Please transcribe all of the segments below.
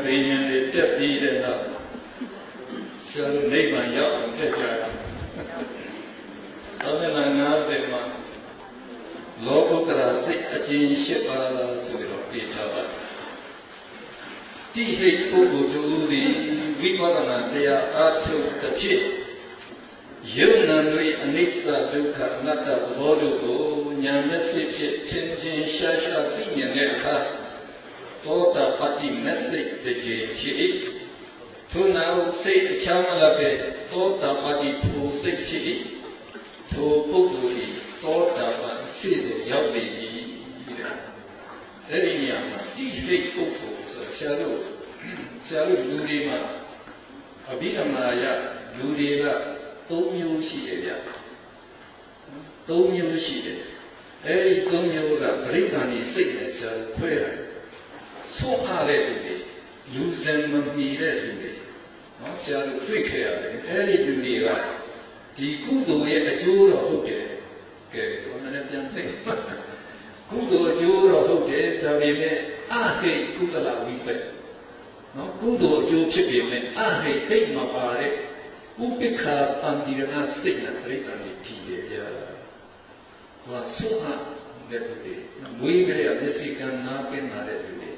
ဘိညာဉ်တွေတက်ပြီးတဲ့နောက်ဆရာတို့နိဗ္ဗာန်ရောက်အောင်တက်ကြရအောင်သာသနာ90မှာလောကုတ္တရာစိတ်အကျဉ်း၈ပါးလားဆိုပြီးတော့ပြေထားပါတယ်တိဟိတ်ပုဂ္ဂိုလ်တို့သည်ဝိပဿနာတရားအားထုတ်တစ်ဖြစ်ယုံနာတွေအနိစ္စဒုက္ခအနတ္တသဘောတို့ကိုဉာဏ်မျက်စိဖြင့်ထင်ထင်ရှားရှားသိမြင်တဲ့အခါသောတာပတ္တိမက်စိတ်တည်းဖြစ်၏ထို့နောက်စိတ်အခြားမလပဲသောတာပတ္တိဖို့စိတ်ဖြစ်၏ထိုပုဂ္ဂိုလ်သည်သောတာပန်အစစ်သို့ရောက်နေပြီတဲ့အဲ့ဒီနေရာမှာတိဟိတ်ပုဂ္ဂိုလ်ဆိုဆရာတို့လူတွေမှာအဘိဓမ္မာယလူတွေက3မျိုးရှိတယ်ဗျ3မျိုးရှိတယ်အဲ့ဒီ3မျိုးကပရိသန္တိစိတ်နဲ့ဆရာတို့ခွဲတယ်ဆိုးအားတဲ့လူတွေလူစံမမီတဲ့လူတွေနော်ဆရာတို့တွေ့ခဲ့ရတယ်အဲ့ဒီလူတွေကဒီကုသိုလ်ရဲ့အကျိုးတော့ဟုတ်တယ်ကဲဘုရားနဲ့ပြန်သိကုသိုလ်အကျိုးတော့ဟုတ်တယ်ဒါပေမဲ့အဟိတ်ကုသလဝိပက်နော်ကုသိုလ်အကျိုးဖြစ်ပေမဲ့အဟိတ်ဟိတ်မပါတဲ့ဥပိ္ပခာတံဒီရဏစိတ်နဲ့ပြိတ္တန်တွေထီတယ်ဗျာဟောဆိုးအားတဲ့လူတွေမွေးကြတဲ့အစီကံနာပင်လာတဲ့လူတွေ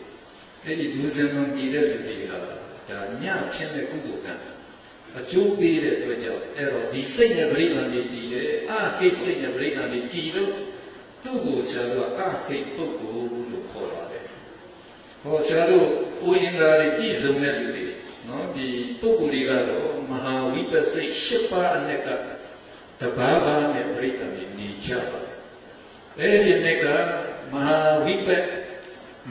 အဲ့ဒီလူစံမမီတဲ့လူတွေကဒါညဖြစ်တဲ့ကုသိုလ်ကအကျိုးပေးတဲ့အတွက်ကြောင့်အဲ့တော့ဒီစိတ်နဲ့ပြိတ္တန်တွေတည်တယ်အဟိတ်စိတ်နဲ့ပြိတ္တန်တွေတည်လို့သူ့ကိုဆရာတို့ကအဟိတ်ပုဂ္ဂိုလ်လို့ခေါ်ပါတယ်ဟောဆရာတို့ဥယျာဉ်သားတွေပြည်စုံတဲ့လူတွေနော်ဒီပုဂ္ဂိုလ်တွေကတော့မဟာဝိပဿနာ၈ပါးအနက်ကတဘာဘာနဲ့ပြိတ္တန်တွေနေကြပါတယ်အဲ့ဒီအနက်ကမဟာဝိပဿ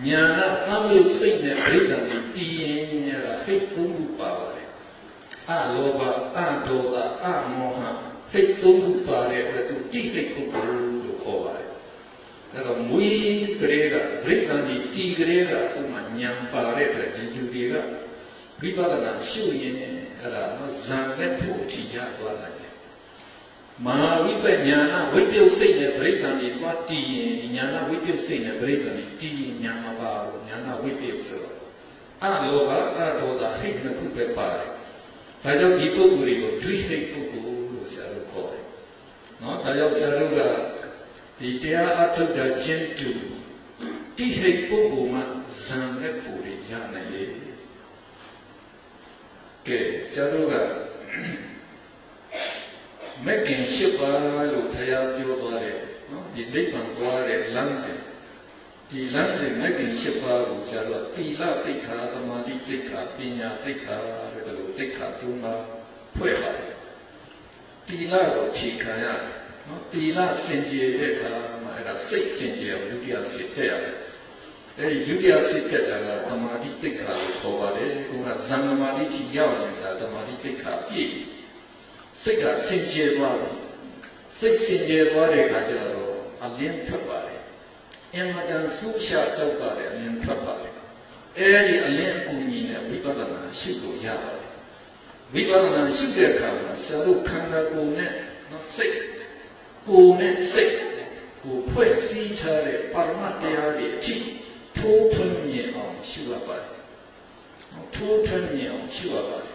ညာနာသံယုတ်စိတ်နဲ့ပြိတ္တန်တွေတည်ရင်အဲ့ဒါဟိတ်သုံးခုပါပါတယ်အလောဘအဒေါသအမောဟဟိတ်သုံးခုပါတဲ့အတွက်သူတိဟိတ်ပုဂ္ဂိုလ်လို့ခေါ်ပါတယ်အဲ့တော့မွေးကလေးကပြိတ္တန်ဒီတီကလေးကဥမာညံပါတဲ့အတွက်ဒီလူတွေကဝိပဿနာရှုရင်အဲ့ဒါဇံနဲ့ဖို့ထီရသွားတယ်မဟာဝိပဿနာဝိပဿစိတ်နဲ့ပြိတ္တန်ဒီသွားတည်ရင်ညာနာဝိပဿစိတ်နဲ့ပြိတ္တန်ဒီတည်ရင်ညာမပါဘူးညာနာဝိပဿဆိုတော့အလောဘအဒေါသဟိတ်နှစ်ခုပဲပါတယ်ဒါကြောင့်ဒီပုဂ္ဂိုလ်တွေကိုဒွိဟိတ်ပုဂ္ဂိုလ်လို့ဆရာတို့ခေါ်တယ်နော်ဒါကြောင့်ဆရာတို့ကဒီတရားအထုတ်တာချင်းတူတိဟိတ်ပုဂ္ဂိုလ်မှဇံနဲ့ဖို့ရရနိုင်လေကဲဆရာတို့ကမဂ္ဂင်၈ပါးလို့ဘုရားပြောသွားတယ်နော်ဒီနိဗ္ဗာန်သွားတဲ့လမ်းစဉ်ဒီလမ်းစဉ်မဂ္ဂင်၈ပါးကိုဆရာတို့သီလတိက္ခာသမာဓိတိက္ခာပညာတိက္ခာတဲ့လိုတိက္ခာ၃ပါးဖွဲ့ပါတယ်သီလကိုခြေခံရတယ်နော်သီလစင်ကြယ်တဲ့အခါမှာအဲ့ဒါစိတ်စင်ကြယ်ဒုတိယစိတ်တက်ရတယ်အဲ့ဒီဒုတိယစိတ်တက်တာကသမာဓိတိက္ခာလို့ခေါ်ပါတယ်ခုကဇံသမာဓိထိရောက်နေတာသမာဓိတိက္ခာပြည့်စိတ်ကစင်ကြယ်သွားပြီစိတ်စင်ကြယ်သွားတဲ့အခါကျတော့အလင်းထွက်ပါတယ်အင်မတန်ဆူရှာတော့ပါတယ်အလင်းထွက်ပါတယ်အဲ့ဒီအလင်းအကူကြီးနဲ့ဝိပဿနာရှုလို့ရပါတယ်ဝိပဿနာရှုတဲ့အခါမှာဆရာတို့ခန္ဓာကိုယ်နဲ့နော်စိတ်ကိုယ်နဲ့စိတ်ကိုဖွဲ့စည်းထားတဲ့ပါရမတ်တရားတွေအထိထိုးထွင်းမြင်အောင်ရှုရပါတယ်ထိုးထွင်းမြင်အောင်ရှုရပါတယ်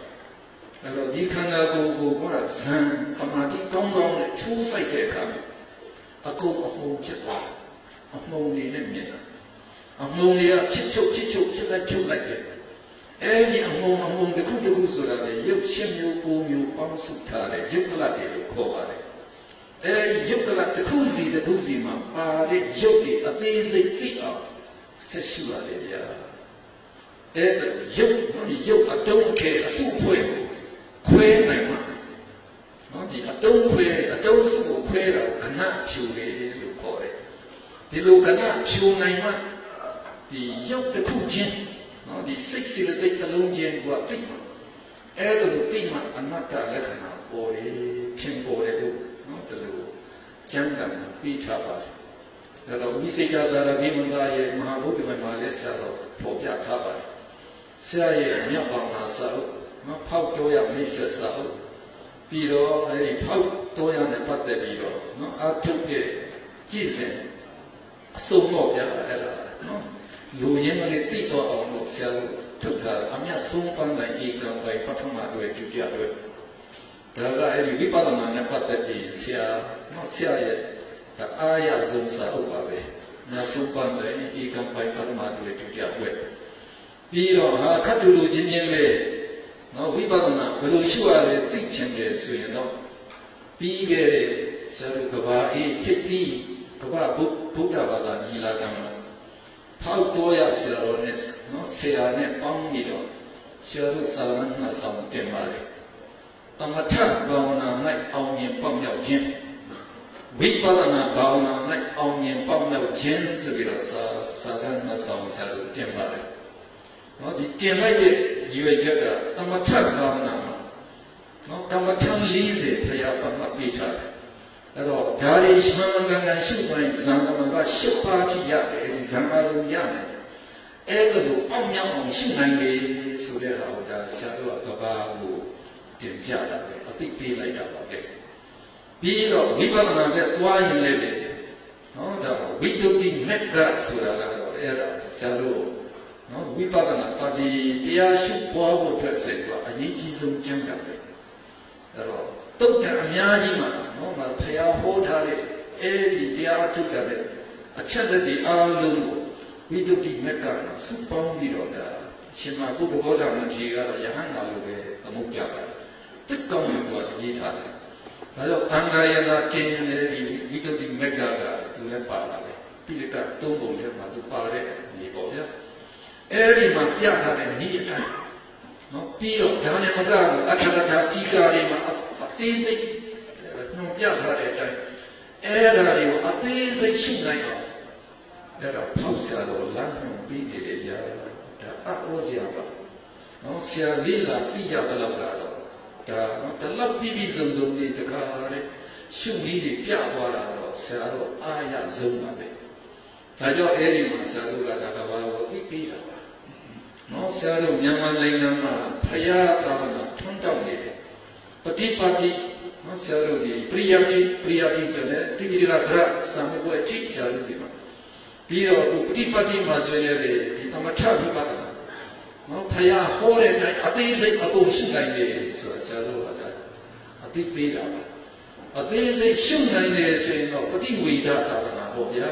အဲ့တော့ဒီခန္ဓာကိုယ်ကိုကဇံပမာတိကောင်းကောင်းနဲ့ထိုးစိုက်တဲ့အခါအကုန်အမှုဖြစ်သွားအမှုတွေနဲ့မြင်တာအမှုတွေကဖြစ်ချုပ်လိုက်ချုပ်လိုက်တယ်အဲ့ဒီအမှုတစ်ခုဆိုတာလေရုပ်ရှင်မျိုးကိုမျိုးပေါင်းစုထားတဲ့ရုပ်ကလတ်တွေလို့ခေါ်ပါတယ်အဲ့ဒီရုပ်ကလတ်တစ်ခုစီမှာပါတဲ့ရုပ်တွေအသေးစိတ်သိအောင်ဆက်ရှုရတယ်ဗျာအဲ့ဒါရုပ်အတုံးခဲအစုဖွဲ့ခွဲနိုင်မှာနော်ဒီအတုံးစုကိုခွဲတာခဏဖြူတယ်လို့ခေါ်တယ်ဒီလိုခဏဖြူနိုင်မှဒီရုပ်တစ်ခုချင်းနော်ဒီစိတ်စေတသိက်တစ်လုံးချင်းကတိတ်မှာအဲ့ဒါလိုတိတ်မှအနတ္တလက္ခဏာပေါ်တယ်ထင်ပေါ်တယ်လို့နော်ဒီလိုကျမ်းဂန်ပြီးထားပါတယ်ဒါတော့ဝိသေကသာရမိမန္တရဲ့မဟာဗုဒ္ဓဘာသာလည်းဆရာတော်ပေါ်ပြထားပါတယ်ဆရာရဲ့မြောက်ပါမှာစာအုပ်နော်ဖောက်တော့ရမိတ်ဆက်စာအုပ်ပြီးတော့အဲဒီဖောက်တော့ရနဲ့ပတ်သက်ပြီးတော့နော်အထုတ်တဲ့ကြည်စင်အစုံတော့ပြအဲ့ဒါနော်လူရင်းကလေးတိတော့အောင်လို့ဆ ဆရာတို့ထုတ်ထားအမြတ်ဆုံးပန်းတိုင်းဧကံပိုင်ပထမတွေဒုတိယတွေဒါကအဲ့ဒီဝိပဿနာနဲ့ပတ်သက်ပြီးဆရာရဲ့အားရဆုံးစာအုပ်ပါပဲမြတ်ဆုံးပန်းတိုင်းဧကံပိုင်ပထမတွေဒုတိယတွေပြီးတော့ဟာခတ်တူလူချင်းချင်းလေးနော်ဝိပဿနာဘယ်လိုရှုရလဲသိချင်တယ်ဆိုရင်တော့ပြီးခဲ့တဲ့ဆရာတို့ကဘာအေးဖြစ်ပြီးကဘာဗုဒ္ဓဘာသာညီလာခံမှာထောက်တော်ရဆရာတော်နဲ့နော်ဆရာနဲ့ပေါင်းပြီးတော့ဆရာတို့စာလမ်းနှစ်ဆောင်တင်ပါတယ်တမထဘာဝနာ၌အောင်မြင်ပေါက်မြောက်ခြင်းဝိပဿနာဘာဝနာ၌အောင်မြင်ပေါက်မြောက်ခြင်းဆိုပြီးတော့စာလမ်းနှစ်ဆောင်ဆရာတို့တင်ပါတယ်နော်ဒီတင်လိုက်တဲ့ရည်ရွယ်ချက်ကတမထဘာဝနာမှာနော်တမထ40ဖရာပတ်မှတ်ပေးထားတယ်အဲ့တော့ဒါရီရှမန်ကန်ကန်ရှုပိုင်းဇံကမက10ပါးထိရတယ်ဒီဇံအလုံးရတယ်အဲ့ဒါကိုပေါက်မြောက်အောင်ရှုနိုင်လေဆိုတဲ့ဟာကိုဒါဆရာတို့ကဘာကိုတင်ပြတာပဲအသိပေးလိုက်တာပါပဲပြီးတော့ဝိပဿနာနဲ့တွားရင်လည်းနော်ဒါဝိတုဒ္ဓိမက်ကဆိုတာကတော့အဲ့ဒါဆရာတို့နော်ဝိပဿနာဒီတရားရှုပွားဖို့အတွက်ဆိုတော့အရေးကြီးဆုံးကျမ်းစာပဲအဲ့တော့တုတ်တံအများကြီးမှာနော်မဖျားဟောထားတဲ့အဲ့ဒီတရားထုတ်တဲ့အချက်တွေအားလုံးကိုဝိတုဒ္ဓိမက်ကစုပေါင်းပြီးတော့ဒါရှင်မဘုရားဘောဓမထေရကတော့ယဟန်နာလိုပဲအမှုပြတာတက်ကောင်းလို့သူကရေးထားတယ်ဒါကြောင့်အင်္ဂါယနာတင်နေဒီဝိတုဒ္ဓိမက်ကသူလည်းပါလာတယ်ပြီးတော့သုံးပုံထဲမှာသူပါတဲ့နေပေါ့ဗျာအဲ့ဒီမှာပြထားတဲ့ဤအတိုင်းနော်ပြီးတော့ဒါနဲ့မကအထကထာတိကာတွေမှာအသေးစိတ်နှုံပြထားတဲ့အတိုင်းအဲ့ဒါတွေကိုအသေးစိတ်ရှင်းနိုင်အောင်အဲ့တော့ဖောက်ဆရာတော်လမ်းနှုံပြီးနေတယ်ဗျာဒါအောစရာပါနော်ဆရာလေးလာပြီးရတယ်လို့ကတော့ဒါနော်တလောက်ပြီးစုံလေးတခါတဲ့ရှုနည်းတွေပြသွားတာတော့ဆရာတော်အားရဆုံးပါပဲဒါကြောင့်အဲ့ဒီမှာဆရာတို့ကဒါကဘာကိုသိပြီးတာပါနော်ဆရာတို့မြန်မာနိုင်ငံမှာဖရာသာသနာထွန်းတောက်နေတယ်ပฏิပတ်တိနော်ဆရာတို့ဒီပရိယတိဆိုတဲ့တိတိကဒရသံဃေချိဆရာတို့စီမှာပြီးတော့ပฏิပတ်တိမှာဆိုရင်လေဒီအမထဝိပဿနာနော်ဖရာဟောတဲ့အတိုင်းအသေးစိတ်အကုန်ရှုနိုင်တယ်ဆိုတာဆရာတို့ကအသိပေးတာပါအသေးစိတ်ရှုနိုင်တယ်ဆိုရင်တော့ပฏิဝေဒသာသနာပေါ့ဗျာ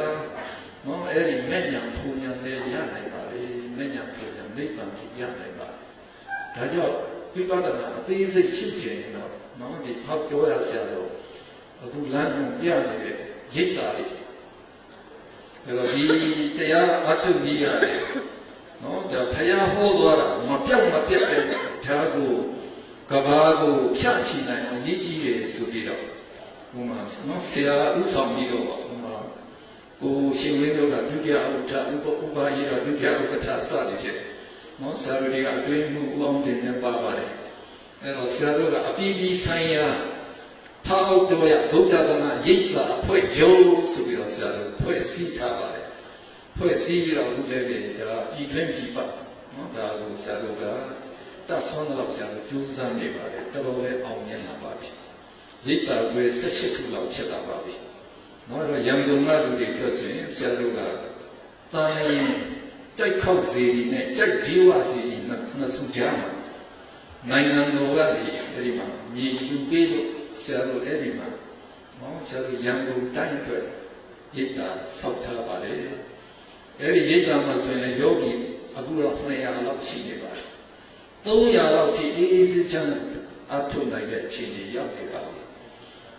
နော်အဲ့ဒီမဲ့ညာဖူညာလည်းရနိုင်ပါလေမဲ့ညာဖူညာနိဗ္ဗာန်ကိုရနိုင်ပါဒါကြောင့်ဝိပဿနာအသေးစိတ်ရှုကျင်တော့နော်ဒီဖောက်ပြောရဆရာတော့အခုလမ်းကိုပြနေတဲ့ရိတ်တာလေးဒါတော့ဒီတရားအထုကြီးရတယ်နော်ဒါဖယားဟောသွားတာမပြောက်မပြတ်တဲ့ဒါကိုကဘာကိုဖြတ်ချနိုင်အောင်ရည်ကြီးတယ်ဆိုပြီးတော့ဟိုမှာနော်ဆရာဥဆောင်ပြီးတော့ဟိုမှာကိုရှင်ဝင်းတို့ကဒုတိယဥထဥပယေရဒုတိယဥက္ကဋ္ဌစသည်ဖြင့်နော်ဆရာတို့တွေကအတွင်းမှုဥအောင်တင်နေပါပါတယ်အဲတော့ဆရာတို့ကအပြည်ပြည်ဆိုင်ရာဖောက်တော်ရဗုဒ္ဓဘာသာရိပ်သာအဖွဲ့ချုပ်ဆိုပြီးတော့ဆရာတို့ဖွဲ့စည်းထားပါတယ်ဖွဲ့စည်းပြီးတော့လုပ်လည်းပဲဒါပြည်တွင်းပြည်ပနော်ဒါကိုဆရာတို့ကတတ်ဆွမ်းတော့ဆရာတို့ကြိုးစားနေပါတယ်တော်တော်လေးအောင်မြင်လာပါပြီရိပ်သာကွယ်18ခုလောက်ဖြစ်လာပါပြီနော်အဲ့တော့ရန်ကုန်ကလူတွေပြောဆိုရင်ဆရာတို့ကတာရင်ကြိုက်ခောက်စီနဲ့ကြိုက်ဒီဝစီနှစ်စုကြားမှာနိုင်ငံတော်ကဒီအဲ့ဒီမှာမြေယူပေးလို့ဆရာတို့အဲ့ဒီမှာနော်ဆရာတို့ရန်ကုန်တိုင်းအတွက်ရိပ်သာဆောက်ထားပါတယ်အဲ့ဒီရိပ်သာမှာဆိုရင်ယောဂီအခုတော့200လောက်ရှိနေပါတယ်300လောက်ထိအေးအေးဆေးချမ်းအထုနိုင်တဲ့အခြေအနေရောက်နေပါပြီ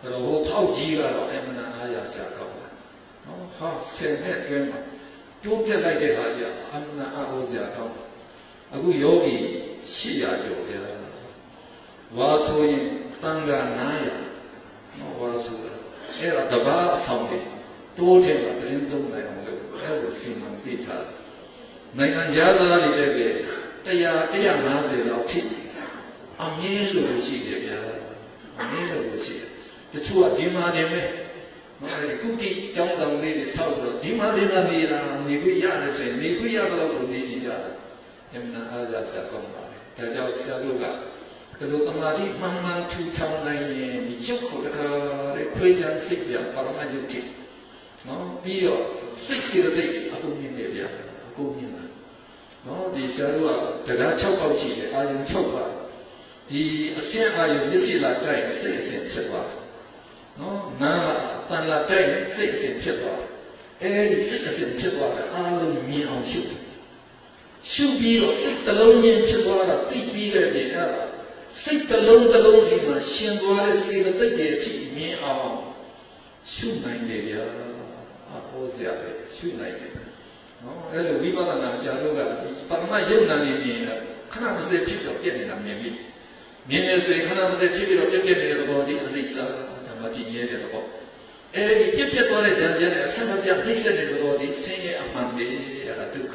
အဲ့တော့ဟိုဖောက်ကြီးကတော့အမှန်အားရစရာကောင်းတယ်နော်ဟာဆယ်နှစ်အတွင်းမှာတိုးပြတ်လိုက်တဲ့ဟာကြီးအမှန်အားဟောစရာကောင်းတယ်အခုယောဂီ800ကျော်ဗျာဝါဆိုရင်တန်ခါ900နော်ဝါဆိုတာအဲ့ဒါတပါးအဆောင်တွေတိုးတယ်ကတင်းသုံးနိုင်အောင်လို့အဲ့လိုစီမံပေးထားတယ်နိုင်ငံသားတွေလည်းပဲ150လောက်ထိအမြဲလို့ရှိတယ်ဗျာအမြဲလို့ရှိတယ်တချို့ကဒီမှာတင်မဲ့နော်အဲ့ဒီကုတိကျောင်းဆောင်လေးတွေဆောက်တော့ဒီမှာတင်နေတာနေခွင့်ရတယ်ဆိုရင်နေခွင့်ရတော့လို့နေကြတာအမှန်အားရစကောင်းပါလေဒါကြောင့်ဆရာတို့ကဒီလိုတမာတိမှန်မှန်ထူထောင်နိုင်ရင်ဒီရုပ်ကိုတခါလေးခွေးချမ်းစိတ်ပြပါရမယုတ်တိနော်ပြီးတော့စိတ်စီတဲ့အခုမြင်နေဗျာအခုမြင်တာ နော်ဒီဆရာတို့ကတရား6ပေါက်ရှိတယ်အာယုံ6ပါဒီအစင်းအာယုံမျက်စိလာတိုက်စိတ်အစဉ်ဖြစ်သွားနော်နားလာတန်လာတိုက်စိတ်အစဉ်ဖြစ်သွားအဲဒီစိတ်အစဉ်ဖြစ်သွားတယ်အားလုံးမြင်အောင်ရှုပြီးတော့စိတ်တစ်လုံးချင်းဖြစ်သွားတာသိပြီးတဲ့ပြင်အဲ့ဒါစိတ်တစ်လုံးစီမှာရှင်သွားတဲ့စေတသိက်တွေအထိမြင်အောင်ရှုနိုင်တယ်ဗျာအဟောစရာပဲရှုနိုင်တယ်နော်အဲ့လိုဝိပဿနာကြာလို့ကဒီပရမယုံနာနေမြင်တာခဏမစဲဖြစ်တော့ပြည့်နေတာမြင်ပြီမြင်နေဆိုရင်ခဏမစဲဖြစ်ပြီးတော့ပြည့်နေတဲ့ဘောဒီအနိစ္စဓမ္မတိရဲတဲ့ဘောအဲ့ဒီပြည့်သွားတဲ့ဉာဏ်နဲ့အဆက်မပြတ်နှိမ့်ဆက်တဲ့ဘောဒီဆင်းရဲအမှန်ပဲအဲ့ဒါဒုက္ခ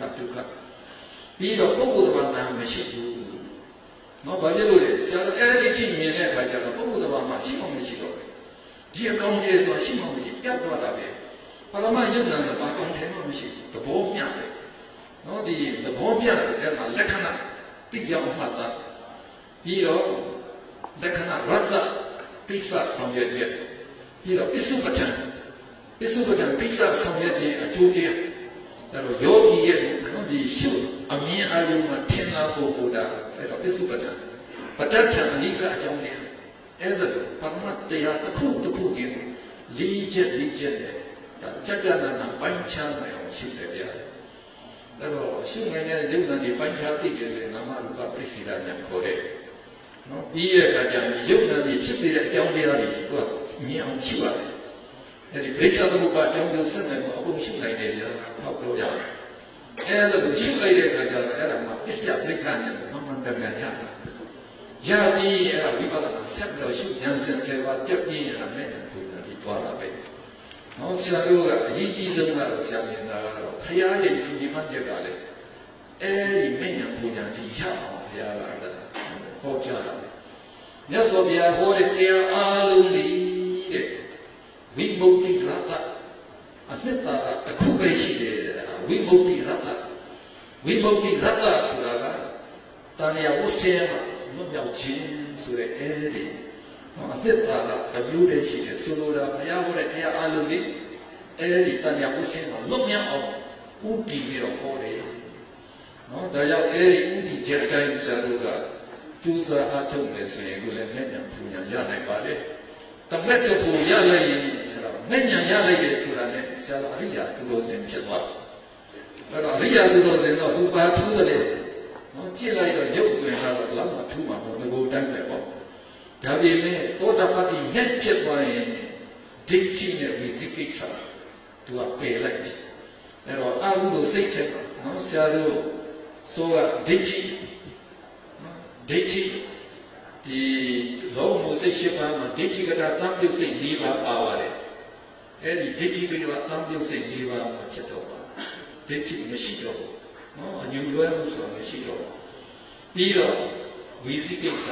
ပြီးတော့ပုဂ္ဂိုလ်သဘာဝမရှိဘူးနော်ဘာဖြစ်လို့လဲဆရာတော်အဲ့ဒီကြည့်မြင်တဲ့အခါကျတော့ပုဂ္ဂိုလ်သဘာဝရှိမှမရှိတော့ဘူးဒီအကောင်ကြီးဆိုရှိမှမရှိပြတ်သွားတာပဲပရမယုံနာဆိုဘာကောင်ထဲမှမရှိဘူးသဘောမျှတယ်နော်ဒီသဘောမျှတယ်အဲ့မှာလက္ခဏာတိကျအောင်မှတ်တာပြီးတော့လက္ခဏာရတ္တပိဿဆောင်ရွက်ချက်ပြီးတော့ပစ္စုပ္ပတ္ထံကိစ္စဆောင်ရွက်ခြင်းအကျိုးတရားအဲ့တော့ယောဂီရဲ့နော်ဒီရှုအမြင်အာရုံမှာထင်လာဖို့ကိုဒါအဲ့တော့ပစ္စုပ္ပတ္ထံပဋ္ဌာန်းအနိကအကြောင်းတရားအဲ့ဒါပရမတ်တရားတစ်ခုချင်းလေးချက်နဲ့ဒါကြနာပိုင်းခြားနိုင်အောင်ရှိတယ်ဗျာအဲ့တော့ရှုငယ်တဲ့ယုံနာဒီပိုင်းခြားသိတယ်ဆိုရင်နာမရူပပရိစ္ဆေဒညာခေါ်တယ်နော်ပြီးရတဲ့အခါကျရင်ယုံနာဒီဖြစ်စေတဲ့အကြောင်းတရားတွေကမြင်အောင်ရှုရတယ်အဲ့ဒီဘိစ္ဆာသမုပ္ပါအကြောင်းကိုဆက်နိုင်ဖို့အကုန်ရှုနိုင်တယ်ဗျာဟောပြောရတယ်အဲ့ဒါကိုရှုလိုက်တဲ့အခါကျတော့အဲ့ဒါမှပစ္စယပရိက္ခဏနဲ့မမှန်တကယ်ရပြီးအဲ့ဒါဝိပဿနာဆက်ပြီးတော့ရှုဉာဏ်10ပါးတက်ပြီးရတာနဲ့ပူဇော်ပြီးသွားတာပဲ။ဟောဆရာတို့ကအရေးကြီးဆုံးကတော့ဆရာမြင်တာကတော့ဘုရားရဲ့ဒီမှတ်ချက်ကလည်းအဲဒီမဉ္ဇဉ်ပူဇော်ပြီးရအောင်ဘုရားကဟောကြားတာ။မြတ်စွာဘုရားဟောတဲ့တရားအားလုံးဒီတဲ့ဝိမု ക്തി ရတ္တအနှစ်သာရတစ်ခုပဲရှိတယ်ဝိမု ക്തി ရတ္တဆိုတာကတဏှာဝဆင်းမှာလွတ်မြောက်ခြင်းဆိုတဲ့အဲဒီအနှစ်သာရတစ်မျိုးတည်းရှိတယ်ဆိုလိုတာဘုရားဟောတဲ့တရားအလုံးလေးအဲဒီတဏှာဝဆင်းမှာလွတ်မြောက်အောင်ဥတည်ပြီးတော့ဟောတယ်နော်ဒါကြောင့်အဲဒီဥတည်ချက်အတိုင်းဆရာတို့ကကျူးစာအားထုတ်မယ်ဆိုရင်ကိုယ်လည်းမျက်နှာပူညာရနိုင်ပါလေတမက်တပူရလိုက်ရင်မျက်နှာရလိုက်တယ်ဆိုတာနဲ့ဆရာတော်အရိယာသူတော်စင်ဖြစ်သွားအဲ့တော့အရိယာသူတော်စင်တော့သူပါထူးတယ်နော်ကြည့်လိုက်တော့ရုပ်တွင်လာတော့လောက်မှထူးမှာပေါ့ငကိုတိုင်းပဲပေါ့ဒါပေမဲ့သောတာပတ္တိမြတ်ဖြစ်သွားရင်ဒိဋ္ဌိနဲ့ဝိသိကိစ္စသူကပယ်လိုက်ပြီအဲ့တော့အာဟုလို့စိတ်ချက်နော်ဆရာတို့ဆိုကဒိဋ္ဌိဒီလောမစိတ်ရှိပါမှာဒိဋ္ဌိကတာတံပြုတ်စိတ်၄ပါးပါပါတယ်အဲ့ဒီဒိဋ္ဌိကတာတံပြုတ်စိတ်၄ပါးမှာဖြစ်တော့ပါဒိဋ္ဌိမရှိတော့ဘူးနော်အညူလွဲမှုဆိုတာမရှိတော့ဘူးပြီးတော့ဝိသိကိစ္စ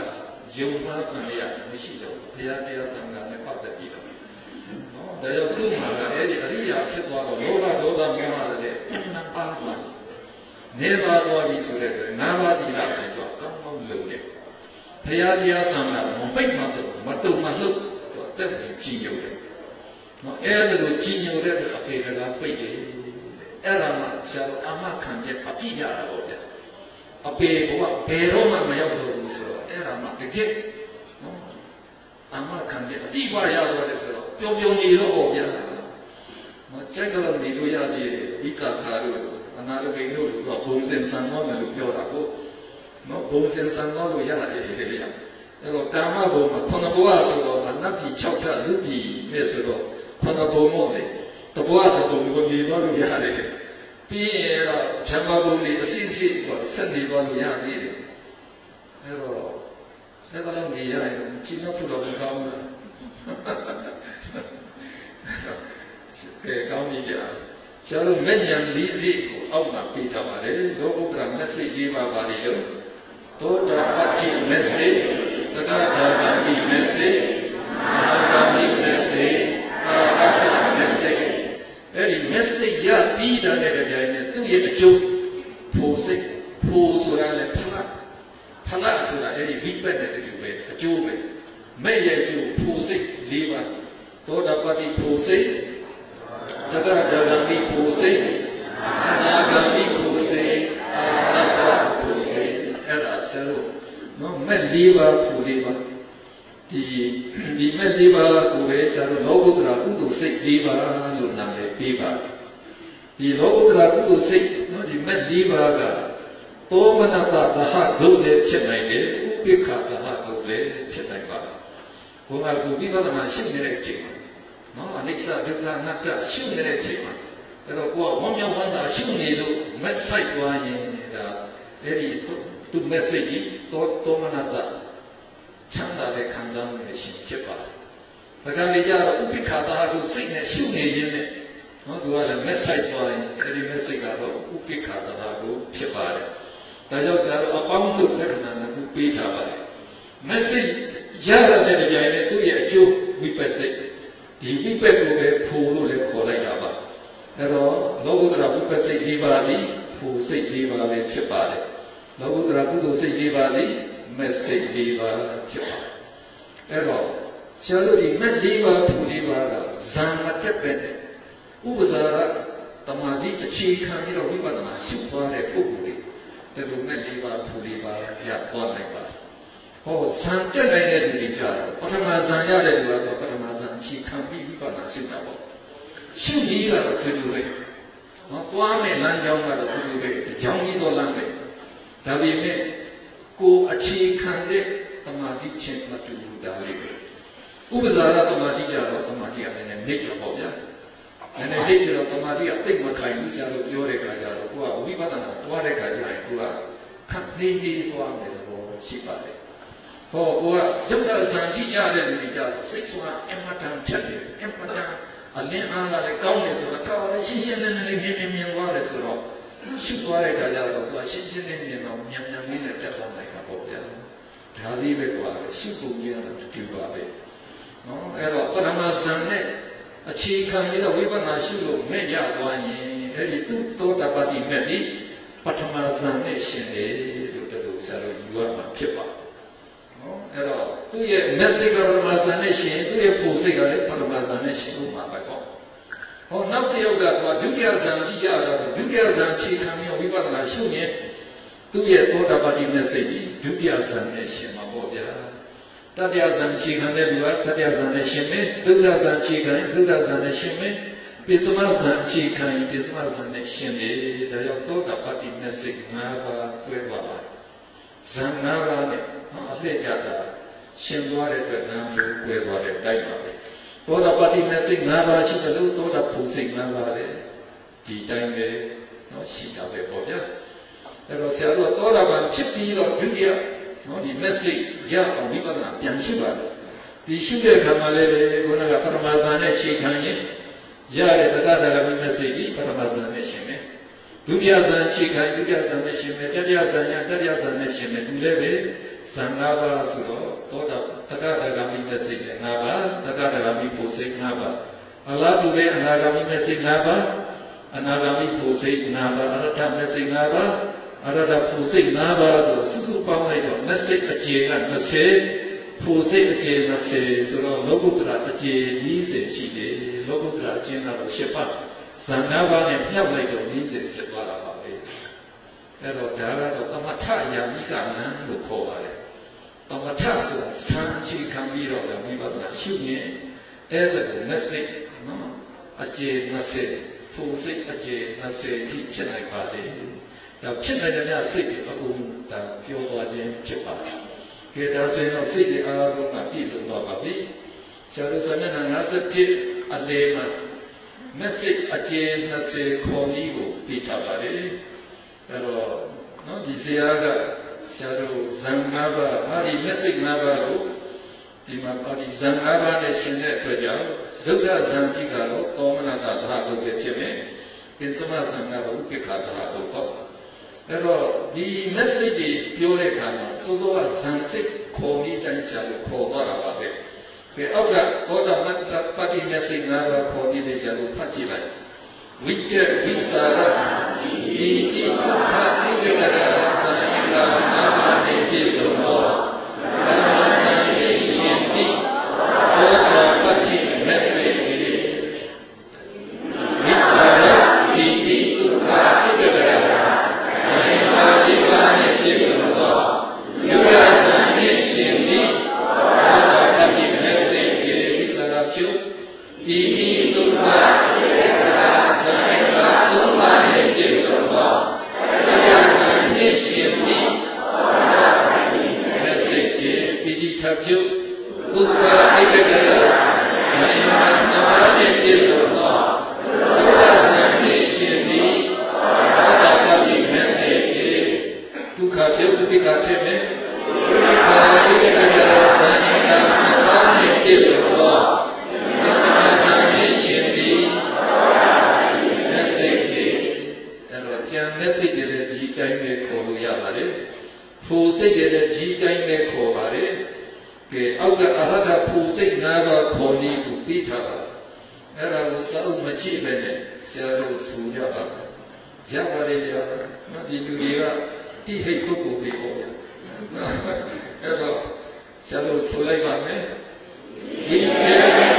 ယုံမှန်တရားမရှိတော့ဘူးဘုရားတရားသံဃာနဲ့ပတ်သက်ပြီးတော့နော်ဒါကြောင့်သူ့မှာလည်းအဲ့ဒီအရိယာဖြစ်သွားတော့လောဘဒေါသမောဟလည်းနှစ်ပါးမှာနေပါသွားပြီဆိုတဲ့ငါးပါးဒီလားဆိုတော့ကောင်းကောင်းလုပ်တယ်ဘုရားတရားသံဃာမပိတ်မှတော့မတုံမလှုပ်တော့အသက်ကြီးကြီးရုံတယ်နော်အဲ့ဒါကိုကြီးညိုတဲ့အပေကပိတ်တယ်အဲ့ဒါမှဆရာတော်အမခံချက်အပြည့်ရတာပေါ့ဗျာအပေကဘယ်တော့မှမရောက်တော့ဘူးဆိုတော့အဲ့ဒါမှတကယ်နော်အမခံချက်အပြည့်ပါရတော့တယ်ဆိုတော့ပျော်ပျော်နေတော့ပေါ့ဗျာနော်ကြိုက်တော့နေလို့ရသေးတယ်ဝိကာခါတို့အနာလိုကိန်းတို့ကဘုံစင်ဆံတော့မယ်လို့ပြောတာကိုနော်ဘုံစင်ဆံတော့လို့ရတယ်လေဗျာအဲ့တော့ကာမဘုံမှာခုနဘဝဆိုတော့နတ်ပြည်6ထပ်လူပြည်နဲ့ဆိုတော့ခုနဘုံမို့လေတဘဝတဘုံကိုနေတော့လို့ရတယ်ပြီးရင်တော့ဓမ္မဘုံလေးအစစ်စစ်ကဆက်နေတော့လို့ရသေးတယ်အဲ့တော့နေရရင်ကျင်းတော့တော့ကောင်းတယ်ကောင်းပြီကြာဆရာတို့မဲ့ဉာဏ်၄စိတ်ကိုအောက်မှာပြထားပါတယ်လောကုတ္တရာမက်ဆေ့၄ပါးပါလေလို့သောတာပတ္တိမက်ဆေ့သတ္တဒါဂာမိမက်ဆေ့နာဂာမိမက်ဆေ့အာရဟတမက်ဆေ့အဲ့ဒီမက်ဆေ့ရပြီးတာနဲ့ကြိုင်နဲ့သူ့ရဲ့အကျိုးဖို့စိတ်ဖို့ဆိုတာလည်းဖလားဆိုတာအဲ့ဒီဝိပဿနာတူပဲအကျိုးပဲမဲ့ရဲ့အကျိုးဖို့စိတ်၄ပါးသောတာပတ္တိဖို့စိတ်သတ္တဒါဂာမိဖို့စိတ်အနာဂါမိဖို့စိတ်အာရဟတ နော်မက်၄ပါးဖူ၄ပါးဒီမက်၄ပါးကိုပဲဆရာတို့လောကုတ္တရာကုသိုလ်စိတ်၄ပါးလို့နာမည်ပေးပါဒီလောကုတ္တရာကုသိုလ်စိတ်နော်ဒီမက်၄ပါးကသောမနတသဟဂုတ်လည်းဖြစ်နိုင်တယ်ဥပိ္ပခသဟဂုတ်လည်းဖြစ်နိုင်ပါဘုရားကိုဝိပဿနာရှုနေတဲ့အချိန်မှာနော်အနိစ္စဒုက္ခအနတ္တရှုနေတဲ့အချိန်မှာအဲ့တော့ကိုယ်ကဝမ်းမြောက်ဝမ်းသာရှုနေလို့မက်ဆိုင်သွားရင်ဒါအဲ့ဒီသူမက်ဆေ့ကြီးသောမနတချမ်းသာတဲ့ခံစားမှုနဲ့ရှင်ဖြစ်ပါတယ်။ဒါကလည်းကြတော့ဥပိ္ပခသဟဂုတ်စိတ်နဲ့ရှုနေခြင်းနဲ့နော်သူကလည်းမက်ဆိုင်သွားရင်အဲ့ဒီမက်ဆေ့ကတော့ဥပိ္ပခသဟဂုတ်ဖြစ်ပါတယ်။ဒါကြောင့်ဆရာတို့အပေါင်းလို့လက္ခဏာနှစ်ခုပေးထားပါတယ်။မက်ဆေ့ရရတဲ့ကြိုင်နဲ့သူ့ရဲ့အကျိုးဝိပဿစိတ်ဒီဝိပဿကိုပဲဖိုလို့လည်းခေါ်လိုက်တာပါအဲတော့လောကုတ္တရာဝိပဿစိတ်၄ပါးသည်ဖိုစိတ်၄ပါးလည်းဖြစ်ပါတယ်လောကုတ္တရာကုသိုလ်စိတ်၄ပါးသည်မက်စိတ်၄ပါးဖြစ်ပါတယ်အဲတော့ဆရာတို့ဒီမက်၄ပါးဖို၄ပါးကဇံမတက်ပဲနဲ့ဥပဇာရတမာတိအခြေခံပြီးတော့ဝိပဿနာရှုသွားတဲ့ပုဂ္ဂိုလ်တွေဒီလိုမက်၄ပါးဖို၄ပါးရသွားနိုင်ပါတယ်ဟောဇံတက်နိုင်တဲ့လူတွေကြတော့ပထမဇံရတဲ့လူကတော့ပထမဇံအခြေခံပြီးဝိပဿနာရှုတာပေါ့ရှုနည်းကတော့ဒီလိုပဲနော်တွားမဲ့လမ်းကြောင်းကတော့ဒီလိုပဲတကြောင်ကြီးတော့လမ်းပဲဒါပေမဲ့ကိုအခြေခံတဲ့တမာတိချင်းမတူဘူးဒါလေးပဲဥပဇာရတမာတိကြတော့တမာတိအတိုင်းနဲ့နေတော့ပေါ့ဗျာအဲ့နဲ့နေပြီးတော့တမာတိအသိမခိုင်ဘူးဆရာတို့ပြောတဲ့ခါကျတော့ကိုကဝိပဿနာတွားတဲ့ခါကျရင်ကိုကခက်နေနေတွားမယ်လို့ရှိပါတယ်ဟောကိုကရုပ်တော်ဇာတိရတဲ့လူတွေကြတော့စိတ်ဆွမ်းအမတန်ဖြတ်တယ်အမတန်အလင်းအားကလည်းကောင်းတယ်ဆိုတော့တော်လည်းရှင်းရှင်းလင်းလင်းလေးမြင်သွားတယ်ဆိုတော့ရှုသွားတဲ့ခါကျတော့သူကရှင်းရှင်းလင်းလင်းတော့မြန်မြန်လေးနဲ့တက်သွားနိုင်တာပေါ့ဗျာဒါလေးပဲကွာရှုဖို့ကြရတာတူပါပဲနော်အဲ့တော့ပထမဇန်နဲ့အခြေခံပြီးတော့ဝိပဿနာရှုလို့မဲ့ရသွားရင်အဲ့ဒီသူသောတာပတိမဲ့ဒီပထမဇန်နဲ့ရှင်တယ်လို့တလူဆရာတို့ယူရမှာဖြစ်ပါနော်အဲ့တော့သူ့ရဲ့ message ကပထမဇန်နဲ့ရှင်သူ့ရဲ့ဖို့စိတ်ကလည်းပထမဇန်နဲ့ရှင်လို့မှာပဲပေါ့ဟောနောက်တစ်ယောက်ကသူကဒုတိယဇန်ကြည့်ကြတော့ဒုတိယဇန်အခြေခံပြီးဝိပဿနာရှုရင်သူ့ရဲ့သောတာပတိ message ကြီးဒုတိယဇန်နဲ့ရှင်မှာပေါ့ဗျာတတိယဇန်အခြေခံတဲ့လူကတတိယဇန်နဲ့ရှင်မယ်သုဒ္ဓဇန်အခြေခံသုဒ္ဓဇန်နဲ့ရှင်မယ်ပိစမဇန်အခြေခံပိစမဇန်နဲ့ရှင်တယ်ဒါကြောင့်သောတာပတိ message ၅ပါးတွဲပါပါဇန်၅ပါးနဲ့အလှည့်ကြတာရှင်သွားတဲ့အတွက်နာမျိုးတွဲသွားတဲ့တိုက်ပါပဲသောတာပတိ message ၅ပါးရှိတယ်လို့သောတာဖုစိတ်၅ပါးလည်းဒီတိုင်းပဲနော်ရှိတာပဲပေါ့ဗျာအဲ့တော့ဆရာတို့သောတာပန်ဖြစ်ပြီးတော့ဒုတိယနော်ဒီ message ရအောင်ဝိပဿနာပြန်ရှိပါတယ်ဒီရှိတဲ့ခါမှာလည်းဘုရားကပထမဇာနဲ့ခြေခံရင်ရတဲ့တက္ကသဂမိ message ကြီးပထမဇာနဲ့ရှင်မယ်ဒုတိယဇာခြေခံဒုတိယဇာနဲ့ရှင်မယ်တတိယဇာညတတိယဇာနဲ့ရှင်မယ်ဒီလည်းပဲဇာ၅ပါးဆိုတော့သောတာတက္ကသဂမိ message ၅ပါးတက္ကသဂမိဖို့စိတ်၅ပါးအလားတူပဲအနာဂမိ message ၅ပါးအနာဂမိဖို့စိတ်၅ပါးအရဟတ message ၅ပါးအရဟတဖို့စိတ်၅ပါးဆိုတော့စုစုပေါင်းလိုက်တော့ message အခြေက20ဖို့စိတ်အခြေ20ဆိုတော့လောကုတ္တရာအခြေ40ရှိတယ်လောကုတ္တရာအကျဉ်းကတော့10ပါးဇာနာပါးနဲ့မြောက်လိုက်တော့40ဖြစ်သွားတာပါပဲအဲ့တော့ဒါကတော့သမထယာမိကနံလို့ခေါ်ပါတယ်သမထဆိုတာစံအခြေခံပြီးတော့ဝိပဿနာရှုရင်အဲ့ဒါကို message နော်အခြေ20ဖို့စိတ်အခြေ20ထိဖြစ်နိုင်ပါလေဒါဖြစ်နေတဲ့ညစိတ်ကိုအခုဒါပြောသွားခြင်းဖြစ်ပါတယ်ကဲဒါဆိုရင်တော့စိတ်တွေအားလုံးကပြည့်စုံသွားပါပြီဆရာတို့စာမျက်နှာ57အလေးမှာ message အခြေ20ခေါ်ပြီးကိုပြထားပါတယ်အဲ့တော့နော်ဒီဇာကဆရာတို့ဇန်၅ပါးအဲ့ဒီ message ၅ပါးကိုဒီမှာပါဒီဇန်၅ပါးနဲ့ရှင်းတဲ့အတွက်ကြောင့်သုဒ္ဓဇန်ကြီးကတော့သောမနတသဟဂုတ်ဖြစ်မယ်ပိစမဇန်ကတော့ဥပိ္ပခသဟဂုတ်ပေါ့အဲ့တော့ဒီ message တွေပြောတဲ့အခါမှာစိုးစိုးကဇန်စိတ်ခေါ်ပြီးတိုင်းဆရာတို့ခေါ်သွားတာပါပဲဒီအောက်ကသောတာပတ္တိ message ၅ပါးခေါ်ပြီးတဲ့ဆရာတို့ဖတ်ကြည့်လိုက်ဝိတ္တဝိစာရဒီတိဒုက္ခအိကရဇာယနာနာမတိပိစုံသောဓမ္မစံရရှင်တိသောတာပတ္တိ message ဝိစာရဒီတိဒုက္ခအိကရဇာယနာဒီပါတိပိစုံသောယုရဇာ ပြုဒုက္ခအိက္ခတဇာယနာနဘာနှင့်ပြည့်စုံသောဒုက္ခဆံနှင့်ရှင်သည်သောတာပတိမျက်စိဖြင့်ဒုက္ခပြုဥပိ္ပခဖြစ်မယ်ဥပိ္ပခအိက္ခတဇာယနာနဘာနှင့်ပြည့်စုံသောဒုက္ခဆံနှင့်ရှင်သည်မျက်စိဖြင့်အဲ့တော့ကြံမျက်စိတွေလည်းဒီတိုင်းပဲခေါ်လို့ရပါတယ်ဖိုစိတ်ရဲ့ဒီတိုင်းပဲခေါ်ပါတယ်ကဲအောက်ကအရဟတဖိုစိတ်၅ပါးခေါ်နေသူပြီးထားပါအဲ့ဒါကိုစာအုပ်မကြည့်ပဲနဲ့ဆရာတို့ဆိုကြပါရပါတယ်ဗျာဒီလူတွေကတိဟိတ်ပုဂ္ဂိုလ်တွေပေါ့အဲ့တော့ဆရာတို့ဆိုလိုက်ပါမယ်ဣတေဝိ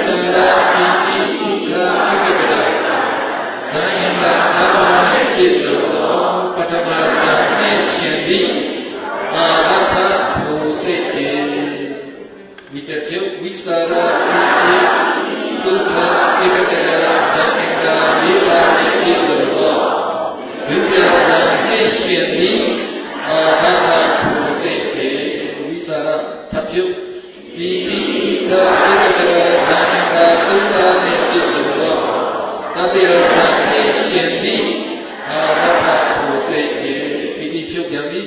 သရာပိတိဒုက္ခအက္ခတဇာယနာအဘာနဲ့ပြည့်စုံသောပထမဇာနဲ့ရှင်သည်အာရထဘူစိတ်တေဝိတပြုဝိသရာပိတိဒုက္ခအက္ခတဇာယနာဒီပါနဲ့ပြည့်စုံသောဒုတိယဇာနဲ့ရှင်သည်အာရထဘူစိတ်တေဝိသရာထပြုပိတိဒုက္ခအက္ခတဇာယနာဒုက္ခနဲ့ပြည့်စုံသောတတိယဇာနဲ့ရှင်သည်အာရထဘူစိတ်တေပိတိပြုပြန်ပြီ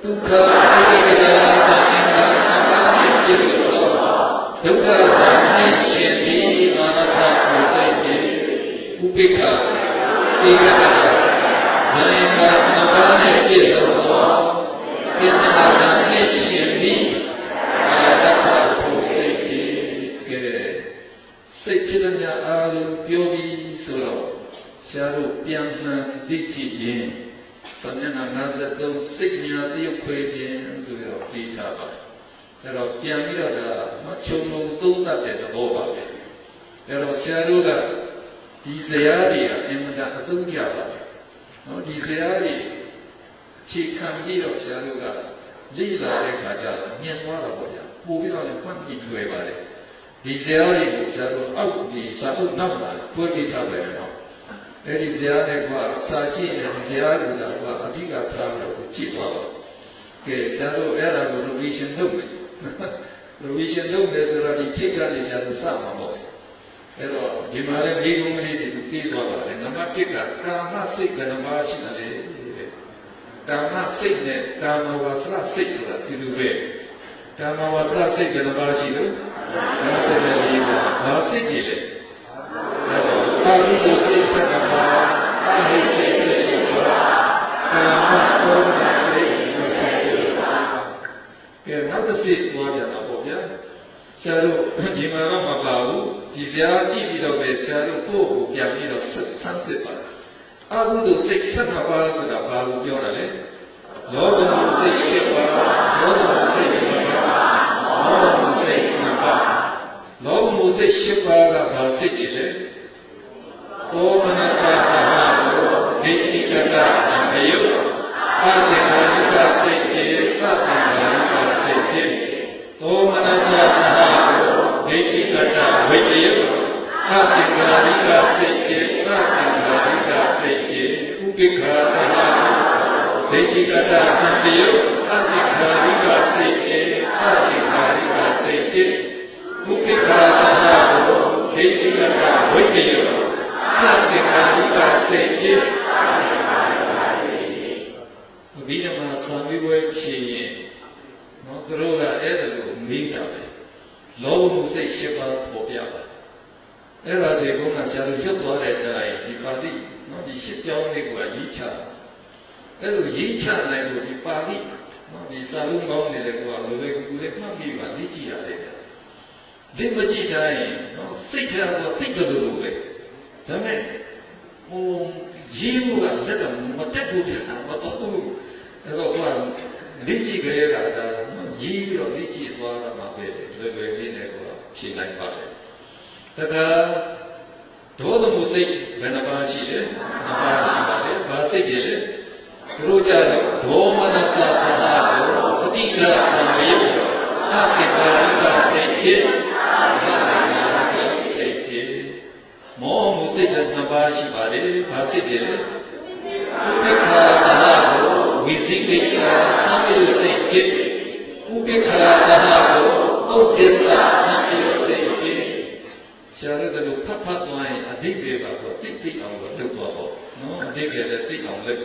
ဒုက္ခအက္ခတဇာယနာအဘာနှင့်ပြည့်စုံသောဒုက္ခဇာနှင့်ရှင်သည်အာရထဘူစိတ်တေဥပိ္ပခဧကတဇာယနာအဘာနှင့်ပြည့်စုံသောသစ္စာဇာနှင့်ရှင်သည်အာရထဘူစိတ်တေကဲစိတ်ဖြစ်တဲ့အားလုံးပြောပြီးဆိုတော့ဆရာတို့ပြန်မှန်သိကြည့်ခြင်းစာမျက်နှာ53စိတ်ညာတရုပ်ခွဲခြင်းဆိုတော့ပြီးထားပါအဲ့တော့ပြန်ပြီးတော့ဒါမချုံလုံးသုံးတတ်တဲ့သဘောပါပဲအဲ့တော့ဆရာတို့ကဒီဇာတ်တွေအင်မတန်အသုံးကျပါတယ်နော်ဒီဇာတ်တွေခြေခံပြီးတော့ဆရာတို့ကလေ့လာတဲ့ခါကျတော့မြင်သွားတာပေါ့ဗျာပို့ပြီးတော့လည်းဖွင့်ပြလွယ်ပါတယ်ဒီဇာတ်တွေကိုဆရာတို့အောက်ဒီစာအုပ်နောက်မှာတွဲပြီးထားတယ်နော်အဲ့ဒီဇာတ်တွေကစာကြည့်တဲ့ဇာတ်တွေကအဓိကထားပြီးတော့ကြည့်သွားပါကဲဆရာတို့အဲ့ဒါကို revision လုပ်မယ် revision လုပ်တယ်ဆိုတော့ဒီထိတ်ကနေဆရာတို့စမှာပေါ့အဲ့တော့ဒီမှာလည်းဒီကုန်းလေးတွေပြီးသွားပါတယ်နံပါတ်1ကကာမစိတ်ကနမရှိတယ်လေကာမစိတ်နဲ့ကာမဝါစရစိတ်ဆိုတာဒီလိုပဲကာမဝါစရစိတ်ကနမရှိလို့ဘာစိတ်လဲဘာစိတ်ကြီးလဲအဲ့တော့အာရုံစိတ်စကပါအာဟိစိတ်ရှိပါကာမကောမစိတ်စိတ်ကဲနောက်တစ်စိတ်ပေါ်ပြန်တော့ပေါ့ဗျာဆရာတို့ဒီမှာတော့မပါဘူးဒီဇာတ်ကြည့်ပြီးတော့ပဲဆရာတို့ကိုယ့်ကိုပြန်ပြီးတော့ဆက်ဆန်းစစ်ပါအဘုဒ္ဓစိတ်7ပါးဆိုတာဘာလို့ပြောတာလဲလောဘမှုစိတ်7ပါးဒေါသမှုစိတ်7ပါးမောဟမှုစိတ်9ပါးလောဘမှုစိတ်7ပါးကဘာစိတ်တွေလဲသောမနတဟဒိဋ္ဌိကတအယုအတေဝိကစိတ်တေသတ္တဝိကစိတ်တေသောမနတဟဒိဋ္ဌိကတဝိတယအတေဝိကစိတ်တေသတ္တဝိကစိတ်တေဥပိ္ပခာတဟဒိဋ္ဌိကတသံတယအတေဝိကစိတ်တေအတေဝိကစိတ်တေဥပိ္ပခာတဟဒိဋ္ဌိကတဝိတယအတေဝိကစိတ်တေဒီမှာစာမေးပွဲဖြေရင်နော်သူတို့ကအဲ့ဒါကိုမေးတာပဲလောဘမှုစိတ်7ပါးပေါ်ပြပါအဲ့ဒါဆိုရင်ကဆရာတို့ရွတ်သွားတဲ့အတိုင်းဒီပါဠိနော်ဒီ7ကြောင်းလေးကိုရေးချအဲ့လိုရေးချနိုင်လို့ဒီပါဠိနော်ဒီစာလုံးကောင်းနေတဲ့ကောလိုလေကူလေးမှတ်ပြီးပါလေ့ကြည့်ရတယ်လေ့မကြည့်တိုင်းနော်စိတ်ထဲတော့တိတ်တယ်လို့ပဲဒါပေမဲ့ဟိုရေးမှုကလက်တော့မတက်ဘူးပြန်မတော့ဘူးအဲ့တော့လေ့ကြည့်ကြရတာရေးပြီးတော့လေ့ကြည့်သွားတာမှပဲလွယ်လွယ်လေးနဲ့ကိုဖြေနိုင်ပါတယ်တခါဒေါသမှုစိတ်ဘယ်နှပါရှိလဲ2ပါးရှိပါတယ်ဘာစိတ်တွေလဲသူတို့ကြတော့ဒေါမနတသဟာကိုအတိကသံယုအတေပါရိကစိတ်တေစိတ်တေမောမှုစိတ်2ပါးရှိပါတယ်ဘာစိတ်တွေလဲဥပိ္ပခာသဟာကိုဝိသိကိစ္စသံယုစိတ်တေဥပိ္ပခာသဟာကို ဥဒိစ္စနမေစိတ်တိရှာရတဲ့လို့ဖတ်သွားရင်အဓိပ္ပာယ်ကတော့တိအောင်လို့လုပ်သွားပေါ့နော်အဓိပ္ပာယ်လည်းတိအောင်လုပ်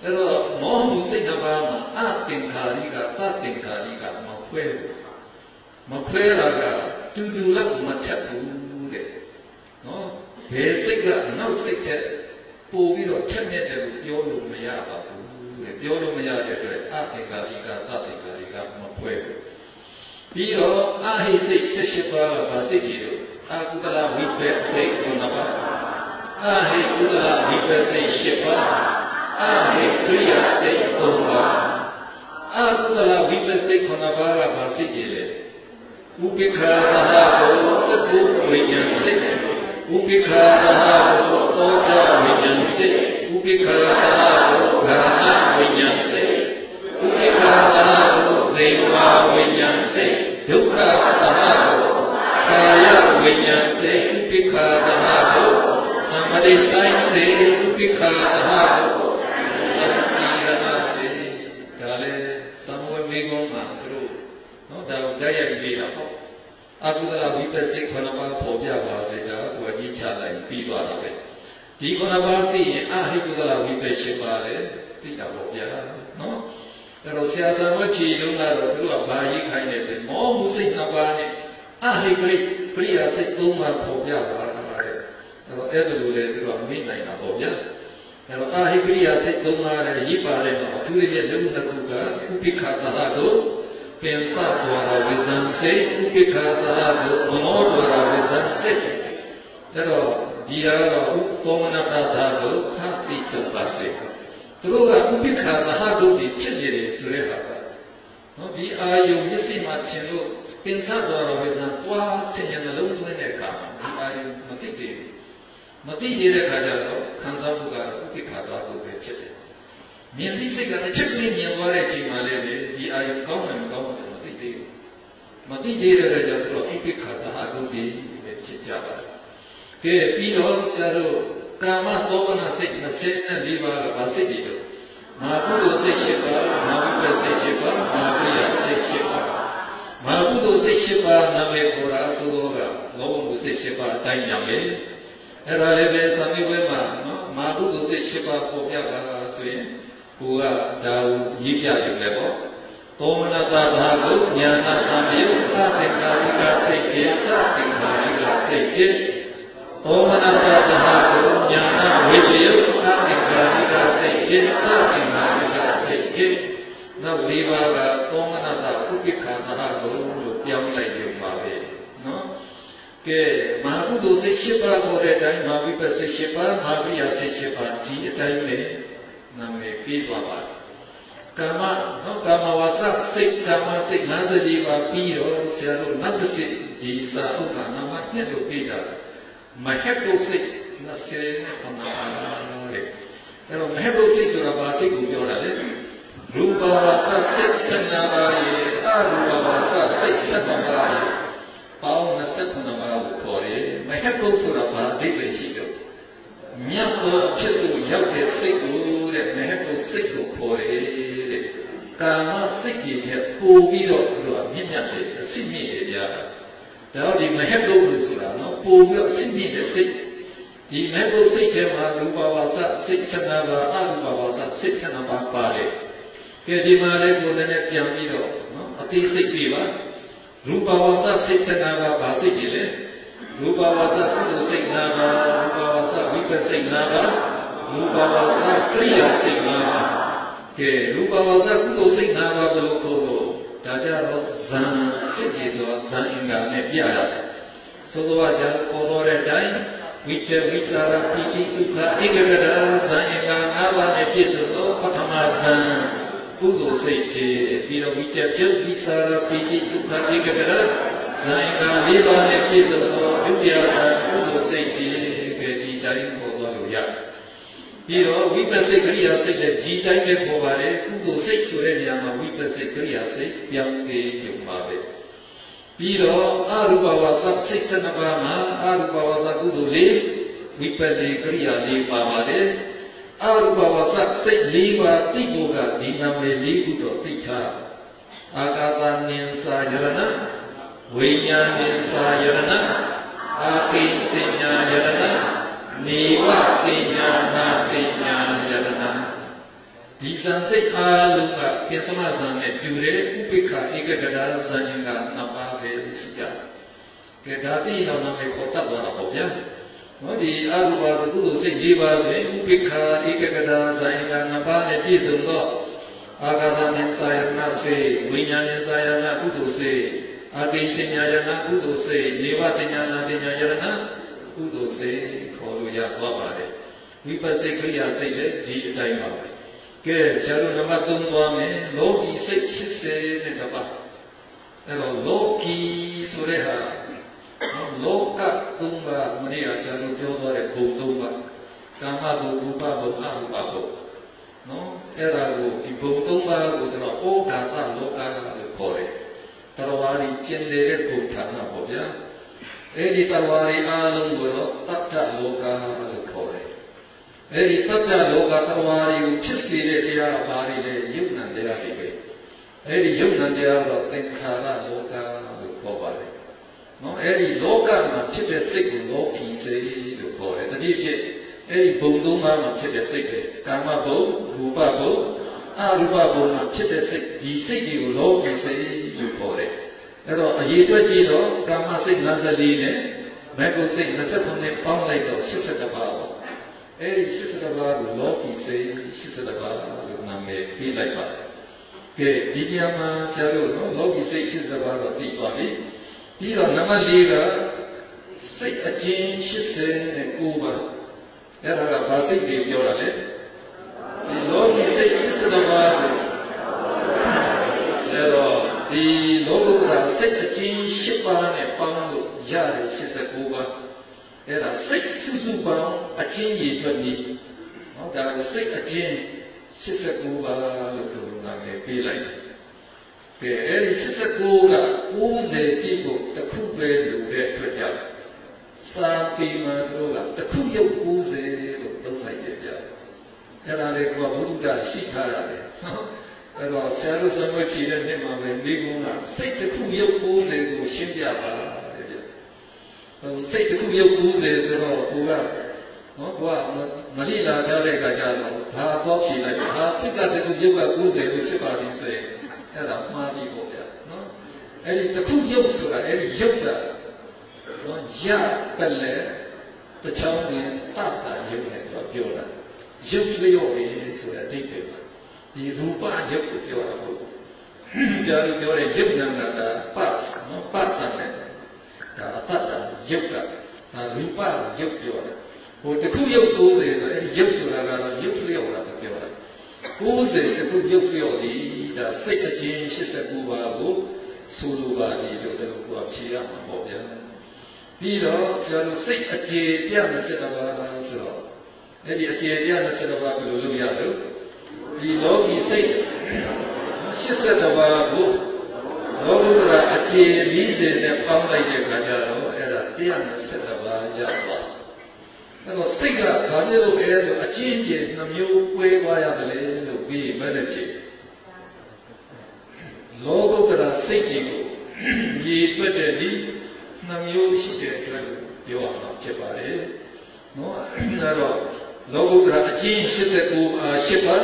အဲ့တော့မောမှုစိတ်တစ်ပါးမှာအသင်္ခါရိကသသင်္ခါရိကမခွဲတာကတူလောက်မထက်ဘူးတဲ့နော်ဘယ်စိတ်ကနောက်စိတ်တဲ့ပို့ပြီးတော့ထက်မြက်တယ်လို့ပြောလို့မရပါဘူးတဲ့ပြောလို့မရတဲ့အတွက်အသင်္ခါရိကသသင်္ခါရိကမခွဲဘူးပြီးတော့အဟိစိတ်78ပါးကဘာစိတ်ကြီးလို့အကုသလဝိပ္ပစိတ်9ပါးအဟိကုသလဝိပ္ပစိတ်10ပါးအဟိကရိယာစိတ်3ပါးအကုသလဝိပ္ပစိတ်9ပါးကဘာစိတ်ကြီးလဲဥပိ္ခာရဟကိုစကုဝိညာဉ်စိတ်ဥပိ္ခာရဟကိုသောတာဝိညာဉ်စိတ်ဥပိ္ခာရဟကိုခန္ဓာဝိညာဉ်စိတ်ဥပိ္ခာရဟကိုဇေဝဝိညာဉ်စိတ်ဒုက္ခရဟကိုကာယဝိညာဉ်စိတ်ဥပိ္ခာရဟကိုသမတိဆိုင်စိတ်ဥပိ္ခာရဟကိုတတိရဏစိတ်ဒါလည်းသံဝေမေကုံမှာသူတို့နော်ဒါကိုတိုက်ရိုက်ပြီးတာပေါ့အကုသလဝိပ္ပစိတ်9ပါးပေါ်ပြပါစေဒါကိုအကြီးချလိုက်ပြီးသွားတာပဲဒီ9ပါးသိရင်အဟိကုသလဝိပ္ပ10ပါးလည်းသိတာပေါ့ဗျာနော်အဲ့တော့ဆရာဆံဝတ်ဖြေလုံးကတော့သူတို့ကဘာရေးခိုင်းလဲဆိုမောမှုစိတ်2ပါးနဲ့အဟိကရိယာစိတ်3ပါးပေါ်ပြပါတဲ့အဲ့တော့အဲ့ဒါလိုလေသူတို့ကမိနိုင်တာပေါ့ဗျာအဲ့တော့အဟိကရိယာစိတ်3ပါးလည်းရေးပါတယ်တော့အထူးသဖြင့်လုံးတစ်ခုကဥပိ္ခာတဟတို့ပင်စတော်ဝိဇံစိတ်ဥပိ္ခာတဟတို့မနောတော်ဝိဇံစိတ်အဲ့တော့ဒီကတော့ဥသောမနတသာတို့ဟာတိတုပ္ပစေသူတို့ကဥပိ္ခာတဟတို့ဒီဖြစ်နေတယ်ဆိုတဲ့ဟာကနော်ဒီအာယုမျက်စိမှာထင်လို့ပင်စတော်ဝိဇံတွားဆင်ញနှလုံးသွင်းတဲ့အခါဒီအာယုမသိသေးဘူးမသိသေးတဲ့အခါကျတော့ခံစားမှုကဥပိ္ခာတဟတို့ပဲဖြစ်တယ်မြင်သိစိတ်ကတစ်ချက်ကလေးမြင်သွားတဲ့အချိန်မှာလည်းဒီအာယုကောင်းတယ်မကောင်းဘူးဆိုမသိသေးဘူးမသိသေးတဲ့အတွက်ကြောင့်ဥပိ္ခာတဟတို့ဒီပဲဖြစ်ကြပါတယ်ကဲပြီးတော့ဆရာတို့ကာမသောမနစိတ်24ပါးကဘာစိတ်တွေလဲမာကုသိုလ်စိတ်7ပါးမာဝိပ္ပစိတ်7ပါးမာပရိယစိတ်7ပါးမာကုသိုလ်စိတ်7ပါးနာမည်ပေါ်တာဆိုတော့ကလောဘမှုစိတ်7ပါးအတိုင်းညာပဲအဲ့ဒါလည်းပဲသံဃာ့ဘွဲမှာနော်မာကုသိုလ်စိတ်7ပါးပေါ်ပြပါလားဆိုရင်ကိုကဒါကိုရေးပြရုံလည်းပေါ့သောမနတဘာကိုညာနာတံယုအသင်္ခါရိကစိတ်တေသသင်္ခါရိကစိတ်တေသောမနတဘာကိုညာနာဝိပယုအသင်္ခါရိကစိတ်တေသသင်္ခါရိကစိတ်တေနောက်၄ပါးကသောမနတဥပိ္ခာတဟကိုလို့ပြောင်းလိုက်ရုံပါပဲနော်ကဲမဟာကုသိုလ်စိတ်7ပါးကိုတဲ့အတိုင်းမာဝိပ္ပစိတ်7ပါးမာပရိယစိတ်7ပါးဒီအတိုင်းပဲနာမည်ပြီးသွားပါကာမနော်ကာမဝါစာစိတ်ကာမစိတ်54ပါးပြီးတော့ဆရာတို့နောက်တစ်စိတ်ဒီစာအုပ်ကနာမနဲ့လို့ပြီးတာမဟက်တုစိတ်29ပါးတဲ့အဲ့တော့မဟက်တုစိတ်ဆိုတာဘာစိတ်ကိုပြောတာလဲရူပဝါစာစိတ်15ပါးရဲ့အရူပဝါစာစိတ်7ပါးရဲ့ပေါင်း29ပါးကိုခေါ်တယ်မဟက်တုဆိုတာဘာအဓိပ္ပာယ်ရှိတော့မြတ်သောအဖြစ်သို့ရောက်တဲ့စိတ်ကိုတဲ့မဟက်တုစိတ်ကိုခေါ်တယ်တဲ့ကာမစိတ်ကြီးတဲ့ပို့ပြီးတော့သူကမြင့်မြတ်တယ်အစစ်မြင့်တယ်ဗျာဒါတော့ဒီမဟက်တုလို့ဆိုတာနော်ပို့ပြီးတော့အစစ်မြင့်တဲ့စိတ်ဒီမဟက်တုစိတ်ထဲမှာရူပဝါစာစိတ်15ပါးအရူပဝါစာစိတ်15ပါးပါတယ်ကဲဒီမှာလည်းကိုယ်နဲ့ပြန်ပြီးတော့နော်အသိစိတ်ပြပါရူပဝါစာစိတ်15ပါးဘာစိတ်ကြီးလဲရူပဝါစာကုသိုလ်စိတ်5ပါးရူပဝါစာဝိပ္ပစိတ်5ပါးရူပဝါစာကရိယာစိတ်5ပါးကဲရူပဝါစာကုသိုလ်စိတ်5ပါးဘယ်လိုခေါ်လို့ဒါကြတော့ဇံစိတ်ကြီးဆိုဇံအင်္ဂါနဲ့ပြရတယ်ဆိုတော့ဇံခေါ်တော့တဲ့အတိုင်းဝိတ္တဝိသရာပိတိဒုက္ခဧကဂရဇံအင်္ဂါ5ပါးနဲ့ပြည့်စုံသောပထမဇံကုသိုလ်စိတ်ကြီးပြီးတော့ဝိတ္တပြုတ်ဝိသရာပိတိဒုက္ခဧကဂရဇံက၄ပါးနဲ့ပြည့်စုံသောဒုတိယဇံကုသိုလ်စိတ်ကြီးပဲဒီတိုင်းခေါ်သွားလို့ရပြီးတော့ဝိပ္ပစိတ်ကရိယာစိတ်လည်းဒီတိုင်းပဲခေါ်ပါတယ်ကုသိုလ်စိတ်ဆိုတဲ့နေရာမှာဝိပ္ပစိတ်ကရိယာစိတ်ပြောင်းပြီးယူပါပဲပြီးတော့အရူပဝါစာစိတ်12ပါးမှာအရူပဝါစာကုသိုလ်၄ဝိပ္ပတိကရိယာ၄ပါပါတယ်အရူပဝါစာစိတ်၄ပါးသိဖို့ကဒီနာမည်၄ခုတော့သိထားအာဂါတနိသယရဏ ဝိညာဉ်ဉ္စာယရဏအာကိဉ္စညာယရဏနေဝတိညာနာတိညာယရဏဒီဇန်စိတ်အားလုံးကပိစမဇန်နဲ့တူတဲ့ဥပိ္ပခဧကဂဒါဇန်ကနှစ်ပါးပဲရှိကြကဲဒါတိနောက်နာမည်ခေါ်တတ်သွားတာပေါ့ဗျာနော်ဒီအရူပါစကုသိုလ်စိတ်၄ပါးဆိုရင်ဥပိ္ပခဧကဂဒါဇန်ကနှစ်ပါးနဲ့ပြည့်စုံတော့အာဂါသဉ္စာယနာစေဝိညာဉ်ဉ္စာယနာကုသိုလ်စေအာကိဉ္စညာယနာကုသိုလ်စေနေဝတိညာနာတိညာယရဏကုသိုလ်စေခေါ်လို့ရသွားပါတယ်ဝိပဿနာခရိယာစိတ်လည်းဒီအတိုင်းပါပဲကဲဆရာတို့နံပါတ်3သွားမယ်လောကီစိတ်80နဲ့တပါအဲ့တော့လောကီဆိုတဲ့ဟာလောက3ပါမနေ့ကဆရာတို့ပြောသွားတဲ့ဘုံ3ပါကာမဘုံရူပဘုံအရူပဘုံနော်အဲ့ဒါကိုဒီဘုံ3ပါကိုကျွန်တော်ဩဃာတလောကလို့ခေါ်တယ်တရဝါရီကျင်တဲ့ဘုံဌာနပေါ့ဗျာအဲ့ဒီတရဝါရီအားလုံးကိုတော့တတ္တလောကလို့ခေါ်တယ်အဲ့ဒီတတ္တလောကတရဝါရီကိုဖြစ်စေတဲ့တရားဘာတွေလဲယုတ်နံတရားတွေပဲအဲ့ဒီယုတ်နံတရားတော့သင်္ခါရလောကလို့ခေါ်ပါတယ်နော်အဲ့ဒီလောကမှာဖြစ်တဲ့စိတ်ကိုလောကီစိတ်လို့ခေါ်တယ်တတိဖြစ်အဲ့ဒီဘုံသုံးပါးမှာဖြစ်တဲ့စိတ်ပဲကာမဘုံရူပဘုံအရူပဘုံမှာဖြစ်တဲ့စိတ်ဒီစိတ်တွေကိုလောကီစိတ်လို့ခေါ်တယ်အဲ့တော့အရေးအတွက်ကြည့်တော့ကာမစိတ်54နဲ့မဂ္ဂုစိတ်29ပေါင်းလိုက်တော့82ပါးပေါ့အဲ့ဒီ82ပါးကိုလောကီစိတ်82ပါးလို့နာမည်ပေးလိုက်ပါတယ်ကဲဒီညမှာဆရာတို့နော်လောကီစိတ်82ပါးတော့သိသွားပြီပြီးတော့နံပါတ်4ကစိတ်အကျဉ်း89ပါးအဲ့ဒါကဘာစိတ်တွေပြောတာလဲဒီလောကီစိတ်82ပါးကိုအဲ့တော့ဒီလောကုတ္တရာစိတ်အကျဉ်း10ပါးနဲ့ပေါင်းလို့ရတဲ့89ပါးအဲ့ဒါစိတ်စုစုပေါင်းအကျဉ်းရည်အတွက်ဒီဟောဒါကစိတ်အကျဉ်း89ပါးလို့သူနာမည်ပေးလိုက်တယ်။အဲ့ဒီ89က90ပြည့်ကိုတစ်ခုပဲလို့တဲ့အတွက်ကြောင့်စာပေမှာတို့ကတစ်ခုရုပ်90လို့သုံးလိုက်တယ်ဗျာ။အဲ့ဒါလေးကဘုရားရှိထားရတယ်နော်။အဲ့တော့ဆရာတို့သမွေးဖြေတဲ့နေ့မှာပဲမိကုန်းကစိတ်တစ်ခုရုပ်90ကိုရှင်းပြပါတဲ့ဗျာ။စိတ်တစ်ခုရုပ်90ဆိုတော့ကိုကနော်ကိုကမလိလာထားတဲ့အခါကျတော့ဘာတော့ဖြေလိုက်ဟာစိတ်ကတစ်ခုရုပ်က90လို့ဖြစ်ပါလိမ့်ဆိုရင်အဲ့ဒါမှားပြီပေါ့ဗျာနော်အဲ့ဒီတစ်ခုရုပ်ဆိုတာအဲ့ဒီရုပ်ကနော်ရပလဲတချောင်းနဲ့တတာရုပ်နဲ့ပြောတာရုပ်လျော့ပြီဆိုတဲ့အဓိပ္ပာယ်ပါဒီရူပရုပ်ကိုပြောတာပေါ့ဇာတိပြောတဲ့ရုပ်နာမ်ကပတ်နော်ပတ်တယ်ဒါအတ္တရုပ်ကဒါရူပရုပ်ပြောတာဟိုတစ်ခုရုပ်90ဆိုအဲ့ဒီရုပ်ဆိုတာကတော့ရုပ်လျော့တာပြောတာ90တစ်ခုရုပ်လျော့ဒီဒါစိတ်အကျဉ်း89ပါးကိုဆိုလိုပါတယ်လို့တို့ကဖြေရမှာပေါ့ဗျာပြီးတော့ဆရာတို့စိတ်အကျေပြ20ပါးဆိုတော့အဲ့ဒီအကျေပြ20ပါးဘယ်လိုလုပ်ရလို့ဒီလောကီစိတ်80ပါးကိုလောကုတ္တရာအကျေ40နဲ့ပေါင်းလိုက်တဲ့ခါကျတော့အဲ့ဒါ120ပါးရသွားအဲ့တော့စိတ်ကဘာလို့လဲလို့အချင်းချင်းနှမျိုးကွဲသွားရတယ်လို့ပြီးမဲ့တဲ့ချိန်လောကုတ္တရာစိတ်ကြီးကိုရည်တွက်တဲ့ဒီနှမျိုးရှိတဲ့အတွက်ပြောရမှာဖြစ်ပါတယ်နော်အဲ့တော့လောကုတ္တရာအချင်း89ပါ10ပါ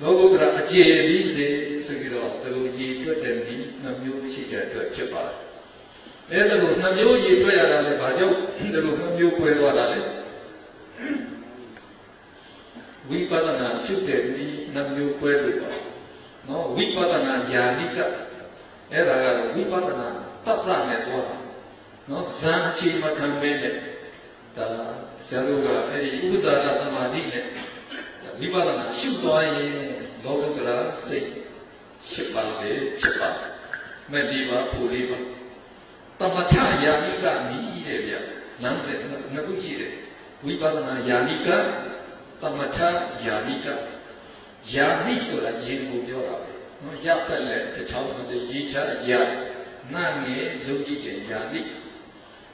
လောကုတ္တရာအကျေ40ဆိုပြီးတော့ဒီလိုရည်တွက်တဲ့ဒီနှမျိုးရှိတဲ့အတွက်ဖြစ်ပါတယ်အဲ့ဒါကိုနှမျိုးရည်တွက်ရတာလေဘာကြောင့်ဒီလိုနှမျိုးကွဲသွားတာလဲဝိပဿနာရှုတဲ့ဒီနှမျိုးကွဲလို့ပါနော်ဝိပဿနာယာနိကအဲ့ဒါကတော့ဝိပဿနာတတ်တာနဲ့တော့နော်ဇန်ချီမခံပဲနဲ့ဒါဆရာတို့ကအဲ့ဒီဥဇာရသမာဓိနဲ့ဝိပဿနာရှုသွားရင်လောကုတ္တရာစိတ်10ပါးပဲဖြစ်ပါမဲ့ဒီပါဖူလေးပါတမထယာနိကမြည်တယ်ဗျလမ်းစဉ်နှစ်ခုရှိတယ်ဝိပဿနာယာနိကတမထယာနိကယာနိဆိုတာရင်ကိုပြောတာပဲနော်ရပတ်လက်တစ်ချောင်းနဲ့ရေးချရနာငယ်လုံးကြည့်တဲ့ယာနိ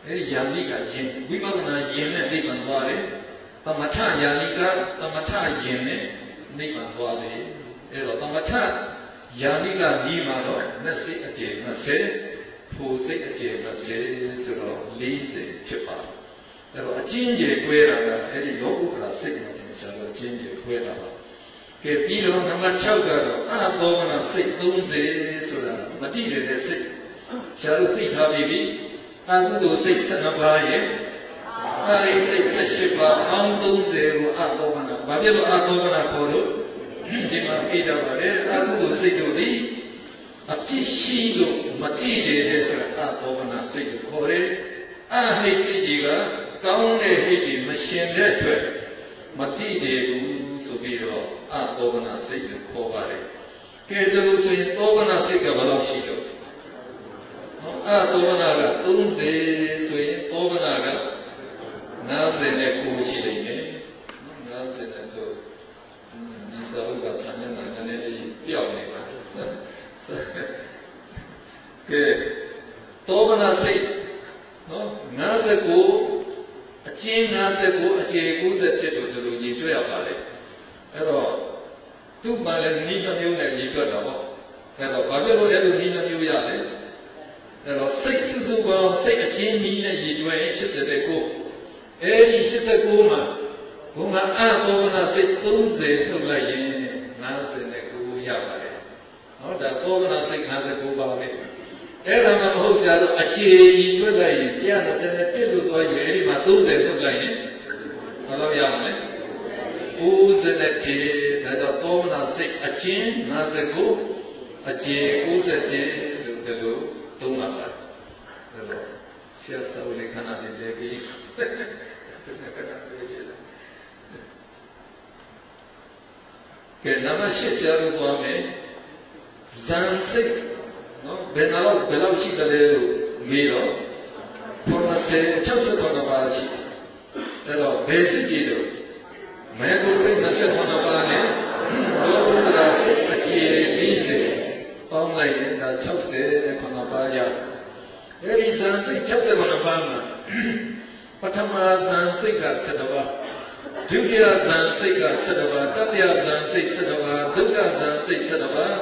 အဲဒီယာနိကရင်ဝိပဿနာရင်နဲ့နိဗ္ဗာန်သွားတယ်တမထယာနိကတမထရင်နဲ့နိဗ္ဗာန်သွားတယ်အဲတော့တမထယာနိကဒီမှာတော့မျက်စိအကျေ20 ဖို့စိတ်အခြေမစေဆိုတော့40ဖြစ်ပါအဲ့တော့အချင်းကြီးကွဲတာကအဲ့ဒီလောကုတ္တရာစိတ်နဲ့တင်စားတော့အချင်းကြီးကွဲတာပါကဲပြီးတော့နံပါတ်6ကတော့အာသောမနာစိတ်30ဆိုတာမတိရတဲ့စိတ်ဆရာတို့သိထားပြီအာဟုတုစိတ်12ပါးရဲ့အာစိတ်18ပါးအောင်30ကိုအာသောမနာဘာဖြစ်လို့အာသောမနာခေါ်လို့ဒီမှာပြတာပါလေအာဟုတုစိတ်တို့ဒီအပြစ်ရှိလို့မတိရတဲ့အတွက်အာသောမနာစိတ်ကိုခေါ်တယ်အာဟိတ်စိတ်ကြီးကကောင်းတဲ့ဟိတ်ကြီးမရှင်တဲ့အတွက်မတိတယ်ဘူးဆိုပြီးတော့အာသောမနာစိတ်ကိုခေါ်ပါတယ်ကဲဒါလို့ဆိုရင်သောမနာစိတ်ကဘယ်လောက်ရှိလို့အာသောမနာက30ဆိုရင်သောမနာက59ရှိနေတယ်50နဲ့တော့ဒီစာအုပ်ကဆံနေတာလည်းပြောင်းနေပါကဲသောမနာစိတ်နော်59အကျဉ်း59အခြေ90ဖြစ်လို့ဒီလိုရည်တွက်ရပါလေအဲ့တော့သူ့မှာလည်းနိမမျိုးနဲ့ရည်တွက်တာပေါ့အဲ့တော့ဘာဖြစ်လို့အဲ့လိုနိမမျိုးရလဲအဲ့တော့စိတ်စုစုပေါင်းစိတ်အကျဉ်းကြီးနဲ့ရည်တွက်89အဲ့ဒီ89မှာဘုံကအသောမနာစိတ်30ထုတ်လိုက်ရင်59ရပါတယ်ဟောဒါသောမနာစိတ်59ပါပဲအဲ့ဒါမှမဟုတ်ကြတော့အခြေကြီးတွက်လိုက်ရင်121လို့သွားယူအဲ့ဒီမှာ30ထုတ်လိုက်ရင်ဘယ်လိုရမလဲ91ဒါကြောင့်သောမနာစိတ်အချင်း59အခြေ91လို့ဒီလိုသုံးပါလားဒါတော့ဆရာစာအုပ်လေးခဏလေးလဲပြီးကဲနံပါတ်8ဆရာတို့သွားမယ်ဇန်စိတ်နော်ဘယ်လောက်ရှိတယ်လို့မေးတော့60ပါးရှိအဲ့တော့ဘယ်စိတ်ကြည့်လို့မဲကိုစိတ်29ပါးနဲ့လောကုတ္တရာစိတ်အခြေ40ပေါင်းလိုက်ရင်ဒါ69ပါးရအဲ့ဒီဇန်စိတ်69ပါးမှာပထမဇန်စိတ်က7ပါးဒုတိယဇန်စိတ်က7ပါးတတိယဇန်စိတ်7ပါးသုတ္တဇန်စိတ်7ပါး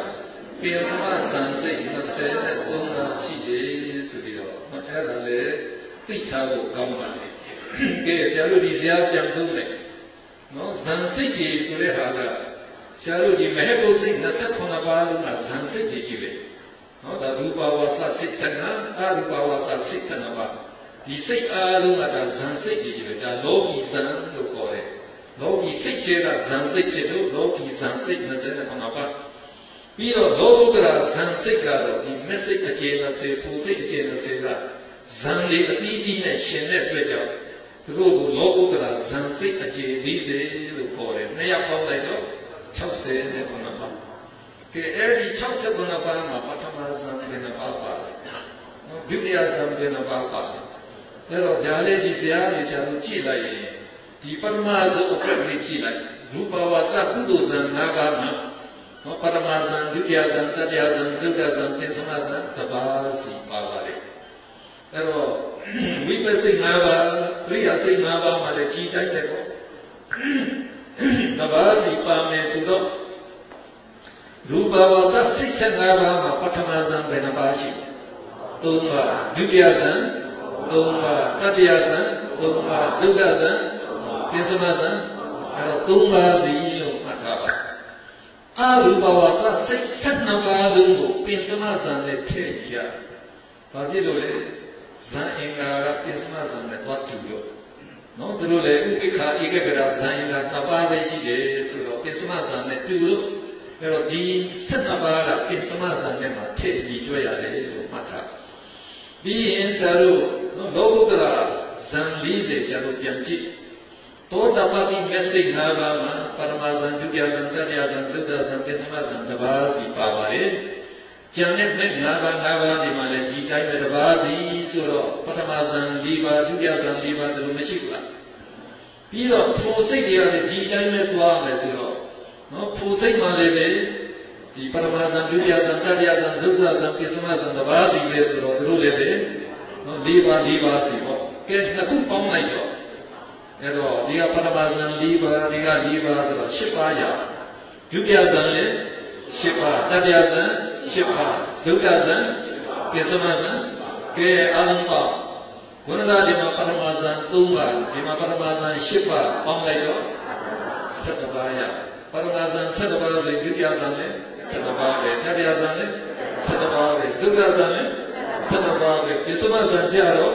ပိယသမဇန်စိတ်23ပါးရှိတယ်ဆိုပြီးတော့အဲ့ဒါလေသိထားဖို့ကောင်းပါတယ်ကဲဆရာတို့ဒီဇာပြန်သုံးမယ်နော်ဇန်စိတ်ကြီးဆိုတဲ့ဟာကဆရာတို့ဒီမဟကုစိတ်29ပါးလုံးကဇန်စိတ်ကြီးပဲနော်ဒါရူပဝါစာစိတ်15အရူပဝါစာစိတ်15ပါးဒီစိတ်အားလုံးကဒါဇန်စိတ်ကြီးပဲဒါလောကီဇန်လို့ခေါ်တယ်လောကီစိတ်ကျေကဇန်စိတ်ဖြစ်လို့လောကီဇန်စိတ်29ပါးပြီးတော့လောကုတ္တရာဇန်စိတ်ကတော့ဒီမက်စိတ်အခြေ20ပူစိတ်အခြေ20ကဇန်လေးအသီးသီးနဲ့ရှင်တဲ့အတွက်ကြောင့်သူတို့ကိုလောကုတ္တရာဇန်စိတ်အခြေ40လို့ခေါ်တယ်နှစ်ယောက်ပေါင်းလိုက်တော့69ပါးကဲအဲ့ဒီ69ပါးမှာပထမဇန်ဘယ်နှပါးပါလဲဒုတိယဇန်ဘယ်နှပါးပါလဲအဲ့တော့ဒါလေးဒီဆရာလေးဆရာတို့ကြည့်လိုက်ရင်ဒီပထမဆုံးအပြည့်လေးကြည့်လိုက်ရူပဝါစာကုသိုလ်ဇန်5ပါးမှာပထမဇန်ဒုတိယဇန်တတိယဇန်သုတ္တဇန်ပင်စမဇန်တပါးစီပါပါတယ်အဲ့တော့ဝိပဿနာ5ပါးပရိယာစိတ်5ပါးမှာလည်းကြည်တိုင်းတယ်ပေါ့တပါးစီပါမယ်ဆိုတော့ရူပဝါစာစိတ်15ပါးမှာပထမဇန်ဘယ်နှပါးရှိ3ပါးဒုတိယဇန်3ပါးတတိယဇန်3ပါးသုတ္တဇန်ပင်စမဇန်အဲ့တော့3ပါးစီလို့မှတ်ထားပါအရူပဝါစာစိတ်12ပါးလုံးကိုပင်စမဇန်နဲ့ထည့်ရဘာဖြစ်လို့လဲဇန်အင်္ဂါကပင်စမဇန်နဲ့တွားတူလို့နော်သူတို့လည်းဥပိ္ပခာဧကဂရဇန်အင်္ဂါ2ပါးပဲရှိတယ်ဆိုတော့ပင်စမဇန်နဲ့တူလို့အဲ့တော့ဒီ12ပါးကပင်စမဇန်နဲ့မှာထည့်ပြီးတွေ့ရတယ်လို့မှတ်ထားပြီးရင်ဆရာတို့လောကုတ္တရာဇန်40ဆရာတို့ပြန်ကြည့်သောတပတိမျက်စိ5ပါးမှာပရမဇန်ဒုတိယဇန်တတိယဇန်သုတ္တဇန်ပင်စမဇန်တပါးစီပါပါတယ်ကျန်တဲ့မဲ့5ပါးဒီမှာလည်းဒီတိုင်းပဲတပါးစီဆိုတော့ပထမဇန်4ပါးဒုတိယဇန်4ပါးတို့မရှိဘူးလားပြီးတော့ဖိုစိတ်တွေကလည်းဒီတိုင်းပဲသွားမယ်ဆိုတော့နော်ဖိုစိတ်မှလည်းပဲဒီပထမဇန်ဒုတိယဇန်တတိယဇန်သုတ္တဇန်ပင်စမဇန်တပါးစီပဲဆိုတော့တို့လည်းပဲနော်4ပါးစီပေါ့ကဲနှစ်ခုပေါင်းလိုက်တော့အဲ့တော့ဒီကပထမဇန်4ပါးဒီက4ပါးဆိုတော့10ပါးရဒုတိယဇန်လည်း10ပါးတတိယဇန်10ပါးသုတ္တဇန်ပ ပိစမဇံကဲအာလံပါခုနကဒီမှာပရမဇံ3ပါးဒီမှာပရမဇံ10ပါးပေါင်းလိုက်တော့17ပါးရပရမဇံ17ပါးဆိုရင်ဒုတိယဇံလည်း17ပါးပဲတတိယဇံလည်း17ပါးပဲသုဒ္ဓဇံလည်း17ပါးပဲပိစမဇံကြတော့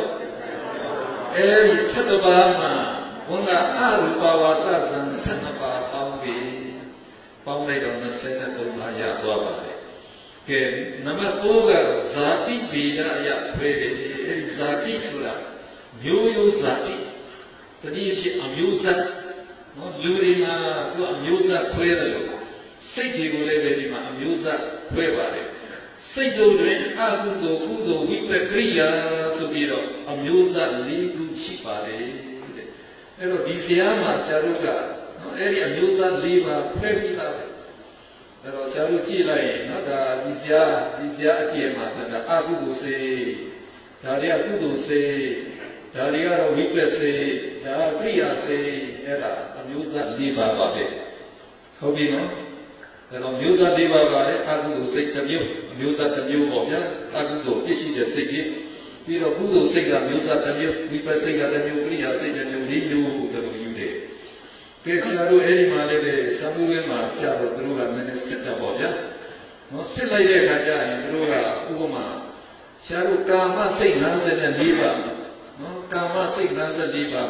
အဲဒီ17ပါးမှာဘုန်းကအရူပဝါစဇံ17ပါးပေါင်းပြီပေါင်းလိုက်တော့23ပါးရသွားပါတယ်ကဲနံပါတ်9ကဇာတိဗေဒအယခွဲတယ်အဲဒီဇာတိဆိုတာမျိုးရိုးဇာတိတတိယဖြစ်အမျိုးဇာတ်နော်လူတွေမှာသူအမျိုးဇာတ်ခွဲတယ်လို့စိတ်တွေကိုလည်းပဲဒီမှာအမျိုးဇာတ်ခွဲပါတယ်စိတ်တို့တွင်အကုသိုလ်ကုသိုလ်ဝိပက္ခိယဆိုပြီးတော့အမျိုးဇာတ်၄ခုရှိပါတယ်တဲ့အဲ့တော့ဒီဇာတ်မှာဆရာတို့ကနော်အဲ့ဒီအမျိုးဇာတ်၄ပါးခွဲပြီးသားပဲအဲ့တော့ဆရာတို့ကြည့်လိုက်ရင်နော်ဒါဒီဇာတ်အကျယ်မှာဆိုတာအကုသိုလ်စိတ်ဒါတွေကကုသိုလ်စိတ်ဒါတွေကတော့ဝိပဿစိတ်ဒါပရိယာစိတ်အဲ့ဒါအမျိုးဇာတ်၄ပါးပါပဲဟုတ်ပြီနော်အဲ့တော့မျိုးဇာတ်၄ပါးပါလေအကုသိုလ်စိတ်တစ်မျိုးအမျိုးဇာတ်တစ်မျိုးပေါ့ဗျာအကုသိုလ်ပြည့်ရှိတဲ့စိတ်ကြီးပြီးတော့ကုသိုလ်စိတ်ကမျိုးဇာတ်တစ်မျိုးဝိပဿစိတ်ကတစ်မျိုးပရိယာစိတ်တစ်မျိုး၄မျိုးတို့လိုယူတယ်ကဲဆရာတို့အဲ့ဒီမှာလည်းပဲသံဃာ့မှာကြာတော့သူတို့ကနည်းနည်းစစ်တော့ပေါ့ဗျာနော်စစ်လိုက်တဲ့အခါကျရင်သူတို့ကဥပမာဆရာတို့ကာမစိတ်54ပါးနော်ကာမစိတ်54ပါး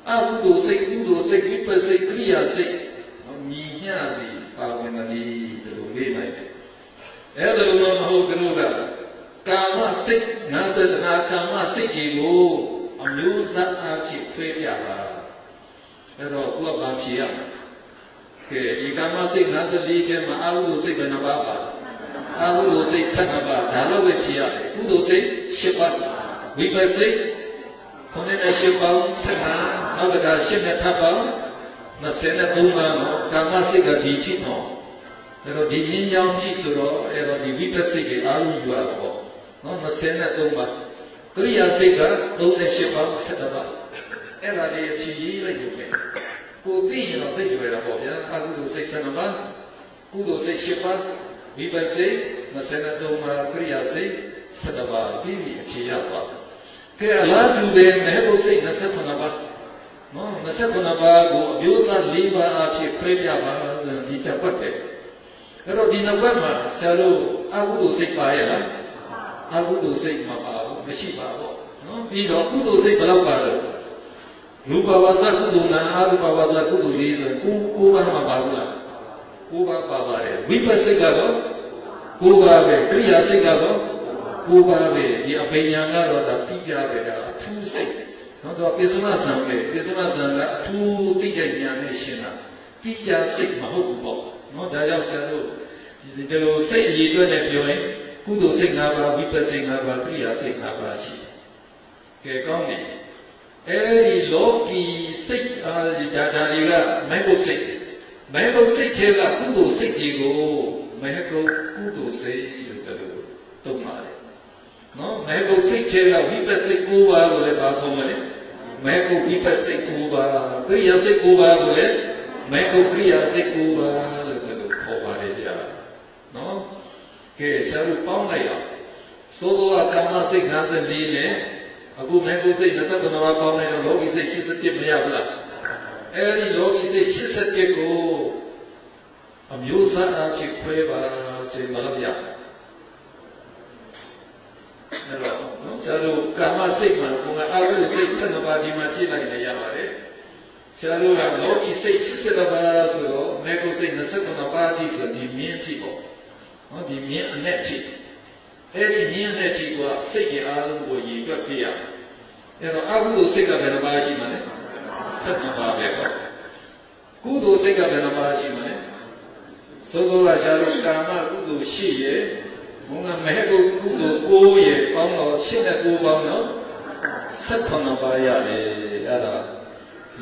အကုသိုလ်စိတ်ကုသိုလ်စိတ်ဝိပဿစိတ်ပရိယာစိတ်မြည်ညစီပါဝင်တယ်ဒီလိုလေးလိုက်တယ်အဲ့ဒါလိုမဟုတ်သူတို့ကကာမစိတ်55ကာမစိတ်တွေကိုအမျိုးဇာတ်အဖြစ်ထွေးပြပါအဲ့တော့ဥပ္ပါဖြေရမယ်ကဲဒီကာမစိတ်54ထဲမှာအကုသိုလ်စိတ်ဘယ်နှပါးပါအကုသိုလ်စိတ်7ပါးဒါတော့ပဲဖြေရတယ်ကုသိုလ်စိတ်10ပါးဝိပဿစိတ်9ပါး7နောက်တစ်ခါ10နဲ့ထပ်ပါ23ပါးနော်ကာမစိတ်ကဒီထိတော့အဲ့တော့ဒီမြင်းကြောင်းထိဆိုတော့အဲ့တော့ဒီဝိပဿစိတ်ကိုအားလုံးယူရတော့ပေါ့နော်23ပါးကရိယာစိတ်က38ပါး7ပါးအဲ့ဒါလေးဖြည့်ရေးလိုက်ရုံပဲကိုသိရင်တော့သိကြရတာပေါ့ဗျာအကုသိုလ်စိတ်7ပါးကုသိုလ်စိတ်10ပါးဝိပဿစိတ်23ပါးကရိယာစိတ်7ပါးပြီးပြီအဖြေရပါကဲအလားတူပဲမဟဘုစိတ်29ပါးနော်29ပါးကိုအမျိုးအစား၄ပါးအဖြစ်ခွဲပြပါဆိုရင်ဒီတစ်ခွက်ပဲအဲ့တော့ဒီနှစ်ခွက်မှာဆရာတို့အကုသိုလ်စိတ်ပါရဲ့လားအကုသိုလ်စိတ်မပါဘူးမရှိပါဘူးနော်ပြီးတော့ကုသိုလ်စိတ်ဘယ်လောက်ပါလဲရူပဝါစာကုသိုလ်နာအရူပဝါစာကုသိုလ်၄ဆိုရင်9ပါးမှာပါဘူးလား9ပါးပါပါတယ်ဝိပဿစိတ်ကတော့9ပါးပဲကရိယာစိတ်ကတော့9ပါးပဲဒီအပိညာကတော့ဒါပြီးကြပဲဒါအထူးစိတ်နော်တော့ပိစမဇံပဲပိစမဇံကအထူးသိတဲ့ဉာဏ်နဲ့ရှင်းတာတိကျစိတ်မဟုတ်ဘူးပေါ့နော်ဒါကြောင့်ဆရာတို့ဒီလိုစိတ်အရေးအတွက်နဲ့ပြောရင်ကုသိုလ်စိတ်၅ပါးဝိပဿစိတ်၅ပါးပရိယာစိတ်၅ပါးရှိတယ်ကဲကောင်းပြီအဲဒီလောကီစိတ်ဒါတွေကမေဘုစိတ်ထဲကကုသိုလ်စိတ်တွေကိုမေကုကုသိုလ်စိတ်လို့သုံးပါတယ်နော်မေကုစိတ်ထဲကဝိပဿစိတ်9ပါးကိုလည်းပါခေါ်မယ်မေကုဝိပဿစိတ်9ပါးကရိယာစိတ်9ပါးကိုလည်းမေကုကရိယာစိတ်9ပါးလို့ခေါ်ပါတယ်ဗျာနော်ကဲဆရာတို့ပေါင်းလိုက်အောင်စိုးစိုးကကာမစိတ်54နဲ့အခုမေကုစိတ်29ပါးပေါင်းလိုက်တော့လောကီစိတ်87မရဘူးလားအဲဒီလောကီစိတ်87ကိုအမျိုးစားအဖြစ်ခွဲပါဆိုရင်မလို့ရအဲ့တော့နော်ဆရာတို့ကာမစိတ်မှာဘုံကအကုသိုလ်စိတ်7ပါးဒီမှာကြည့်လိုက်နေရပါတယ်ဆရာတို့ကလောကီစိတ်87ပါးဆိုတော့မေကုစိတ်29ပါးအထိဆိုဒီမြင်းအထိပေါ့နော်ဒီမြင်းအနဲ့အထိအဲ့ဒီမြင်းအနဲ့အထိကစိတ်ရဲ့အားလုံးကိုရည်တွက်ပြရအဲ့တော့အကုသိုလ်စိတ်ကဘယ်နှပါးရှိမှာလဲ7ပါးပဲပေါ့ကုသိုလ်စိတ်ကဘယ်နှပါးရှိမှာလဲစိုးစိုးကဆရာတို့ကာမကုသိုလ်8ရဲ့ဘုံကမဟကုကုသိုလ်9ရဲ့ပေါင်းတော့8နဲ့9ပေါင်းတော့18ပါးရတယ်အဲ့ဒါ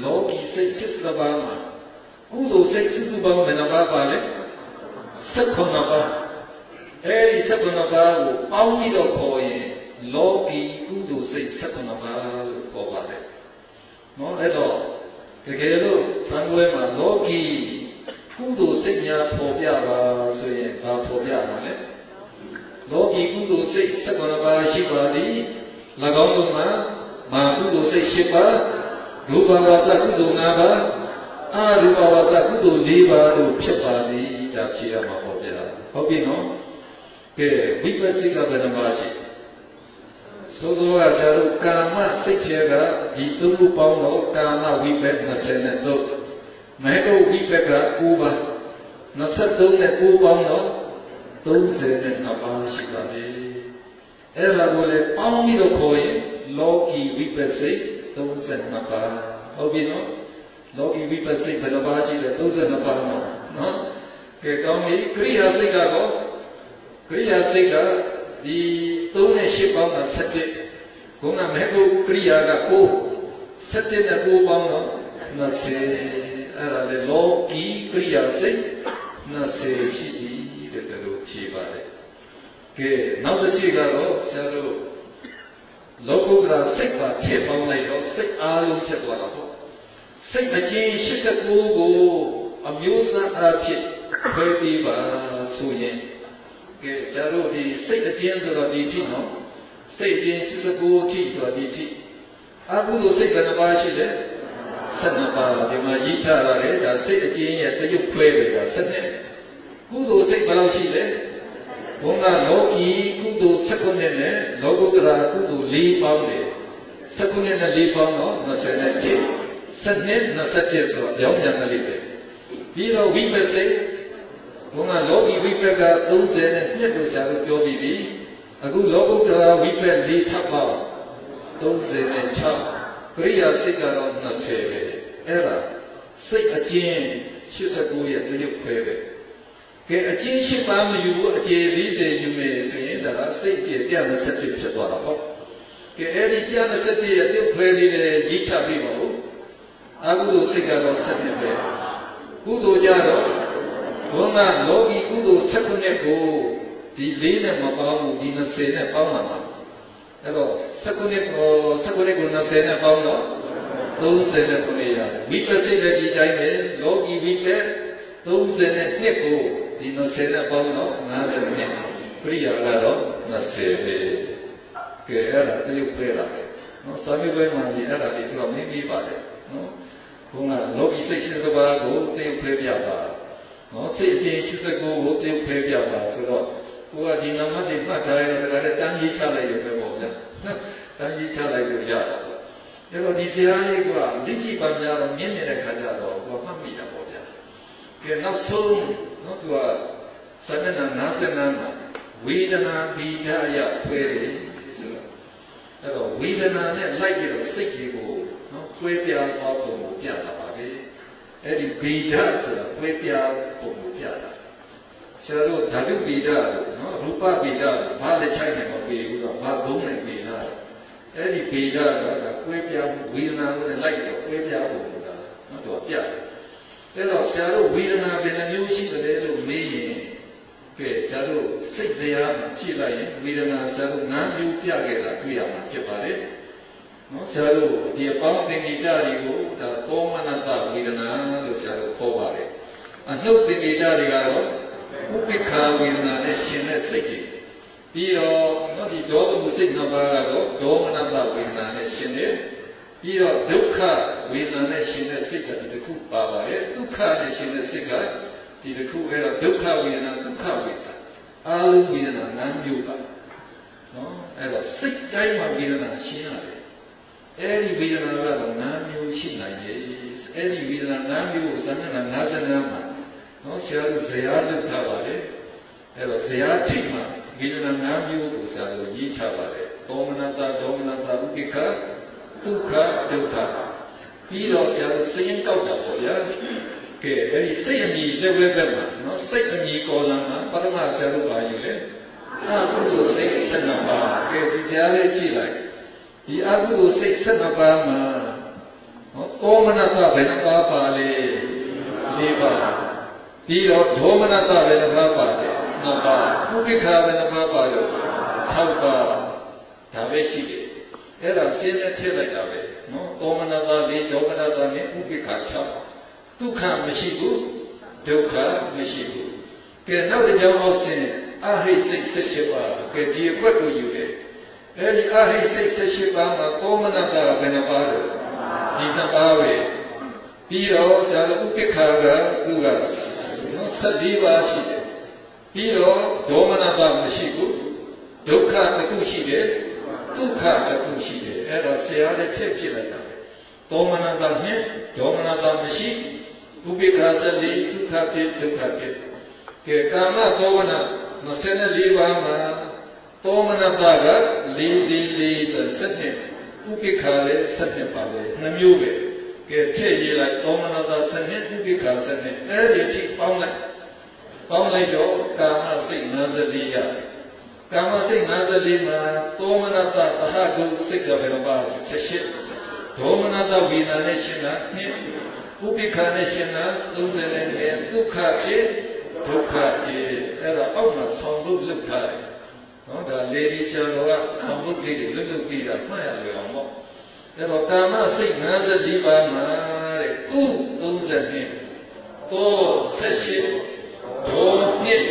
လောကီစိတ်7ပါးမှာကုသိုလ်စိတ်စုစုပေါင်းဘယ်နှပါးပါလဲ18ပါးအဲ့ဒီ18ပါးကိုပေါင်းပြီးတော့ခေါ်ရင်လောကီကုသိုလ်စိတ်18ပါးလို့ခေါ်ပါတယ်နော်အဲ့တော့တကယ်လို့သံဃာမှာလောကီကုသိုလ်စိတ်များပေါ်ပြပါဆိုရင်ဘာပေါ်ပြမှာလဲ လောကီကုသိုလ်စိတ်19ပါးရှိပါသည်၎င်းတို့မှာမာကုသိုလ်စိတ်10ပါးရူပဝါစာကုသိုလ်5ပါးအာရူပဝါစာကုသိုလ်4ပါးတို့ဖြစ်ပါသည်ဒါဖြေရမှာပေါ့ဗျာဟုတ်ပြီနော်ကဲဝိပဿနာကဘယ်နှပါးရှိဆိုတော့ဆရာတို့ကာမစိတ်ဖြဲကဒီသုံးခုပေါင်းတော့ကာမဝိပက်23မဲကုတ်ဝိပက်က9ပါး23နဲ့9ပေါင်းတော့32ပါးရှိပါတယ်အဲ့ဒါကိုလည်းပေါင်းပြီးတော့ခေါ်ရင်လောကီဝိပဿိ32ပါးဟုတ်ပြီနော်လောကီဝိပဿိဘယ်နှပါးရှိလဲ32ပါးနော်ကဲကောင်းပြီခရိယာစိတ်ကတော့ခရိယာစိတ်ကဒီ3နဲ့8ပေါင်းတာ17ခုနမဲကုတ်ခရိယာက9 17နဲ့9ပေါင်းတော့20အဲ့ဒါလေလောကီခရိယာစိတ်20ရှိပြီတဲ့လို့ဖြေပါတယ်ကဲနောက်တစ်စီကတော့ဆရာတို့လောကုတ္တရာစိတ်ပါထည့်ပေါင်းလိုက်တော့စိတ်အားလုံးဖြစ်သွားတာပေါ့စိတ်အချင်း89ကိုအမျိုးအစားအဖြစ်ခွဲပြီးပါဆိုရင်ကဲဆရာတို့ဒီစိတ်အချင်းဆိုတော့ဒီထိနော်စိတ်အချင်း89ထိဆိုတော့ဒီထိအကုသိုလ်စိတ်ဘယ်နှပါးရှိလဲ12ပါးဒီမှာရေးချရတယ်ဒါစိတ်အချင်းရဲ့တရုပ်ခွဲပဲဒါ7ကုသိုလ်စိတ်ဘယ်လောက်ရှိလဲဘုံကလောကီကုသိုလ်19နဲ့လောကုတ္တရာကုသိုလ်4ပေါင်းတယ်19နဲ့4ပေါင်းတော့27 7 27ဆိုတော့ကြောင်းပြန်ကလေးပဲပြီးတော့ဝိပဿနာဘုံကလောကီဝိပက်က30နဲ့2လို့ဆရာတို့ပြောပြီးပြီအခုလောကုတ္တရာဝိပက်4ထပ်ပါ36ခရိယာစိတ်ကတော့20ပဲအဲ့ဒါစိတ်အကျဉ်း89ရဲ့တရုပ်ခွဲပဲကဲအကျဉ်း10ပါးမယူဘူးအကျေ40ယူမယ်ဆိုရင်ဒါကစိတ်ကျေ127ဖြစ်သွားတာပေါ့ကဲအဲ့ဒီ127ရဲ့တရုပ်ခွဲလေးနဲ့ရေးချပြီးပါဦးအကုသိုလ်စိတ်ကတော့7ပဲကုသိုလ်ကြတော့ဘုန်းကလောကီကုသိုလ်19ကိုဒီ4နဲ့မပေါင်းဘူးဒီ20နဲ့ပေါင်းလာမှာအဲ့တော့19ကို20နဲ့ပေါင်းတော့39ရတယ်ဝိပဿနာလည်းဒီတိုင်းပဲလောကီဝိပက်32ကိုဒီ20နဲ့ပေါင်းတော့50နဲ့ပရိယာကတော့20ပဲကဲအဲ့ဒါတရုပ်ပဲလားနော်စာမေးပွဲမှာဒီအဲ့ဒါလေးတော့မင်းပြီးပါတယ်နော်ခုနကလောကီစိတ်80ပါးကိုတရုပ်ဖဲပြပါနော်စိတ်အချင်း89ကိုတရုပ်ဖဲပြပါဆိုတော့ကိုကဒီနံပါတ်တွေမှတ်ထားရတဲ့ကတန်းကြီးချလိုက်ရုံပဲပေါ့ဗျာတန်းကြီးချလိုက်လို့ရတာအဲ့တော့ဒီစရာလေးကလက်ကြည့်ပါများတော့မြင်နေတဲ့ခါကျတော့ကိုမှတ်မိတာပေါ့ဗျာကဲနောက်ဆုံးနော်သူကစာမျက်နှာ55မှာဝေဒနာဘိဓာယခွဲတယ်ဆိုတော့အဲ့တော့ဝေဒနာနဲ့လိုက်ပြီးတော့စိတ်ကြီးကိုနော်ခွဲပြားသွားပုံကိုပြတာပါပဲအဲ့ဒီဘိဓာဆိုတာခွဲပြားပုံကိုပြတာဆရာတို့ဓာတုဘိဓာနော်ရူပဘိဓာဘာလက်ချိုက်နေမပြေဘူးတော့ဘာဘုံနဲ့ပြေတာအဲ့ဒီဘိဓာကခွဲပြားဝေဒနာနဲ့လိုက်ပြီးတော့ခွဲပြားပုံကိုနော်သူကပြတယ်အဲ့တော့ဆရာတို့ဝေဒနာဘယ်နှမျိုးရှိတယ်လို့မေးရင်ကဲဆရာတို့စိတ်စရာကြည့်လိုက်ရင်ဝေဒနာဆရာတို့၅မျိုးပြခဲ့တာတွေ့ရမှာဖြစ်ပါတယ်နော်ဆရာတို့ဒီအပေါင်းအသင်္ကိတတွေကိုဒါသောမနတဝေဒနာလို့ဆရာတို့ခေါ်ပါတယ်အနှုတ်သင်္ကိတတွေကတော့ဥပိ္ပခာဝေဒနာနဲ့ရှင်တဲ့စိတ်ကြီးပြီးတော့နော်ဒီဒေါသမှုစိတ်၅ပါးကတော့ဒေါမနတဝေဒနာနဲ့ရှင်တဲ့ပြီးတော့ဒုက္ခဝေဒနာနဲ့ရှင်တဲ့စိတ်ကဒီတစ်ခုပါပါတယ်ဒုက္ခနဲ့ရှင်တဲ့စိတ်ကဒီတစ်ခုအဲ့တော့ဒုက္ခဝေဒနာဒုက္ခဝေဒနာအာလုံးဝေဒနာ၅မျိုးပါနော်အဲ့တော့စိတ်တိုင်းမှာဝေဒနာရှင်းရတယ်အဲ့ဒီဝေဒနာကတော့၅မျိုးရှိနိုင်တယ်အဲ့ဒီဝေဒနာ၅မျိုးကိုဇာတ်နာ55မှာနော်ဆရာတို့ဇရာလုပ်ထားပါတယ်အဲ့တော့ဇရာထိပ်မှာဝေဒနာ၅မျိုးကိုဆရာတို့ရေးထားပါတယ်သောမနတဒေါမနတဥပိ္ပခဒုက္ခဒုက္ခပြီးတော့ဆရာတို့စရင်ကောက်တာပေါ့ဗျာကဲအဲ့ဒီစိတ်အမြည်လက်ဝဲဘက်မှာနော်စိတ်အမြည်ကောလမ်းမှာပထမဆရာတို့ပါယူလေအကုသိုလ်စိတ်12ပါးကဲဒီဆရာလေးကြည့်လိုက်ဒီအကုသိုလ်စိတ်12ပါးမှာနော်သောမနတဘယ်နှပါးပါလဲ၄ပါးပြီးတော့ဒေါမနတဘယ်နှပါးပါလဲ2ပါးဥပိ္ပခာဘယ်နှပါးပါလဲ6ပါးဒါပဲရှိတယ်အဲ့ဒါစဉ်းစားထည့်လိုက်တာပဲနော်သောမနတ၄ဒေါမနတနဲ့ဥပိ္ပခာ6ဒုက္ခမရှိဘူးဒုက္ခမရှိဘူးကဲနောက်တစ်ကြောင်းအောင်စဉ် အာဟိစိတ်78ပါးကဲဒီအကွက်ကိုယူတယ်အဲဒီအာဟိစိတ်78ပါးမှာသောမနတဘယ်နှပါးလဲဒီနှစ်ပါးပဲပြီးတော့ဆရာတော်ဥပိ္ပခာကသူက14ပါးရှိတယ်ပြီးတော့ဒေါမနတမရှိဘူးဒုက္ခတစ်ခုရှိတယ်ဒုက္ခတစ်ခုရှိတယ်အဲ့ဒါဆရာလည်းထည့်ဖြစ်လိုက်တာပဲဒေါမနတနဲ့ဒေါမနတမရှိဥပိ္ပခာ14ဒုက္ခဖြစ်ဒုက္ခဖြစ်ကဲကာမဒေါမန24ပါးမှာသောမနတက4ဆို7ဥပိ္ပခာလည်း7ပါပဲနှမျိုးပဲကဲထည့်ရေးလိုက်သောမနတ7ဥပိ္ပခာ7အဲ့ဒီအထိပေါင်းလိုက်တော့ကာမစိတ်54ရကာမစိတ်54မှာသောမနတသဟတုစိတ်ကဘယ်လိုပါလဲ18ဒေါမနတဝိညာဉ်နဲ့ရှင်းတာ2ဥပိ္ပခာနဲ့ရှင်းတာ30ဒုက္ခဖြစ်ဒုက္ခဖြစ်အဲ့ဒါအောက်မှာဆောင်းလို့လွတ်ထားတယ်နော်ဒါလေဒီဆရာတော်ကဆောင်းလို့လေးတွေလွတ်ပြီးတာမှတ်ရလွယ်အောင်ပေါ့အဲ့တော့ကာမစိတ်54ပါးမှာတဲ့ဥ32သော18ဒေါနှစ်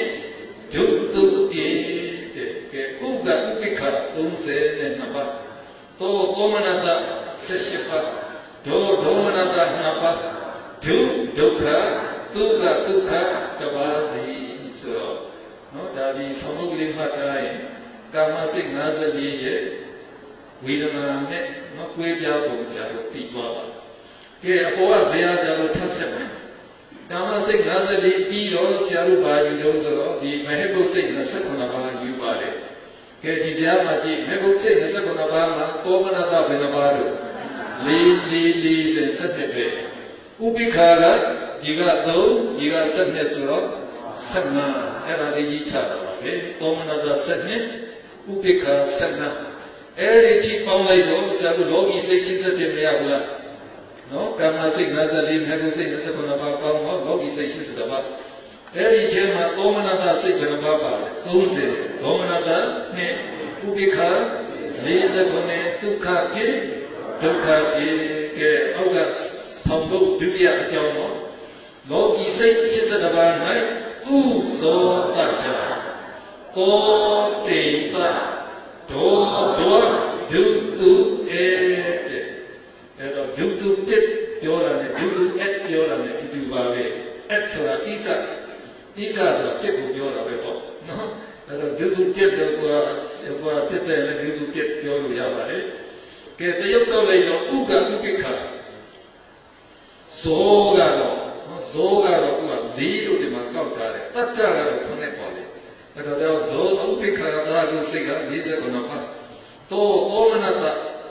ဒုတုတိတဲ့ကဲဥပ္ပဥပိ္ပခာ32ပါးသောမနတ18ပါးဒေါမနတ2ပါးဒုက္ခဒုက္ခတပါးစီဆိုတော့နော်ဒါဒီဆောင်းလို့လေးမှတ်ထားရင်ကာမစိတ်54ရဲ့ဝေဒနာနဲ့နော်ကိုယ်ပြပုံဆရာတို့ပြီးသွားပါကဲအပေါ်ကဇေယျဆရာတို့ထပ်ဆက်မယ်ကာမစိတ်54ပြီးတော့ဆရာတို့ဘာယူလို့ဆိုတော့ဒီမဟိဘုတ်စိတ်29ပါးယူပါတယ်ကဲဒီဇေယျမှာကြည့်မဟိဘုတ်စိတ်29ပါးမှာသောမနတဘယ်နှပါးလို့4ဆို7ပဲဥပိ္ပခာကဒီက3ဒီက7ဆိုတော့15အဲ့ဒါလေးကြီးချတာပါပဲသောမနတ7ဥပိ္ပခာ7အဲ့ဒီချိပေါင်းလိုက်တော့ဆရာတို့လောကီစိတ်87မရဘူးလားနော်ကာမစိတ်54မေဘုစိတ်29ပါးပေါင်းတော့လောကီစိတ်80ပါးအဲ့ဒီထဲမှာသောမနတစိတ်ဘယ်နှပါးပါလဲ30ဒေါမနတနဲ့ဥပိ္ပခာ49ဒုက္ခဖြစ်ဒုက္ခဖြစ်ကဲအောက်ကဆောင်းဖို့ဒုတိယအကြောင်းတော့လောကီစိတ်80ပါး၌ဥဇောတတ္ထသောတေတဒေါဒုတုအေတဲ့အဲ့တော့ဒုတုတက်ပြောတာနဲ့ဒုတုအက်ပြောတာနဲ့ဒီပါပဲအက်ဆိုတာဣကဆိုတာတက်ကိုပြောတာပဲပေါ့နော်အဲ့တော့ဒုတုတက်တော့ကိုယ်တက်တယ်လည်းဒုတုတက်ပြောလို့ရပါတယ်ကဲတရုပ်တော့လိုက်တော့ဥက္ကဥပိ္ပခာဇောကတော့သူက4လို့ဒီမှာကောက်ထားတယ်တတ္တကတော့9ပေါ့လေအဲ့တော့ဇောဥပိ္ပခာသာကုစိတ်က49ပါသောမနတ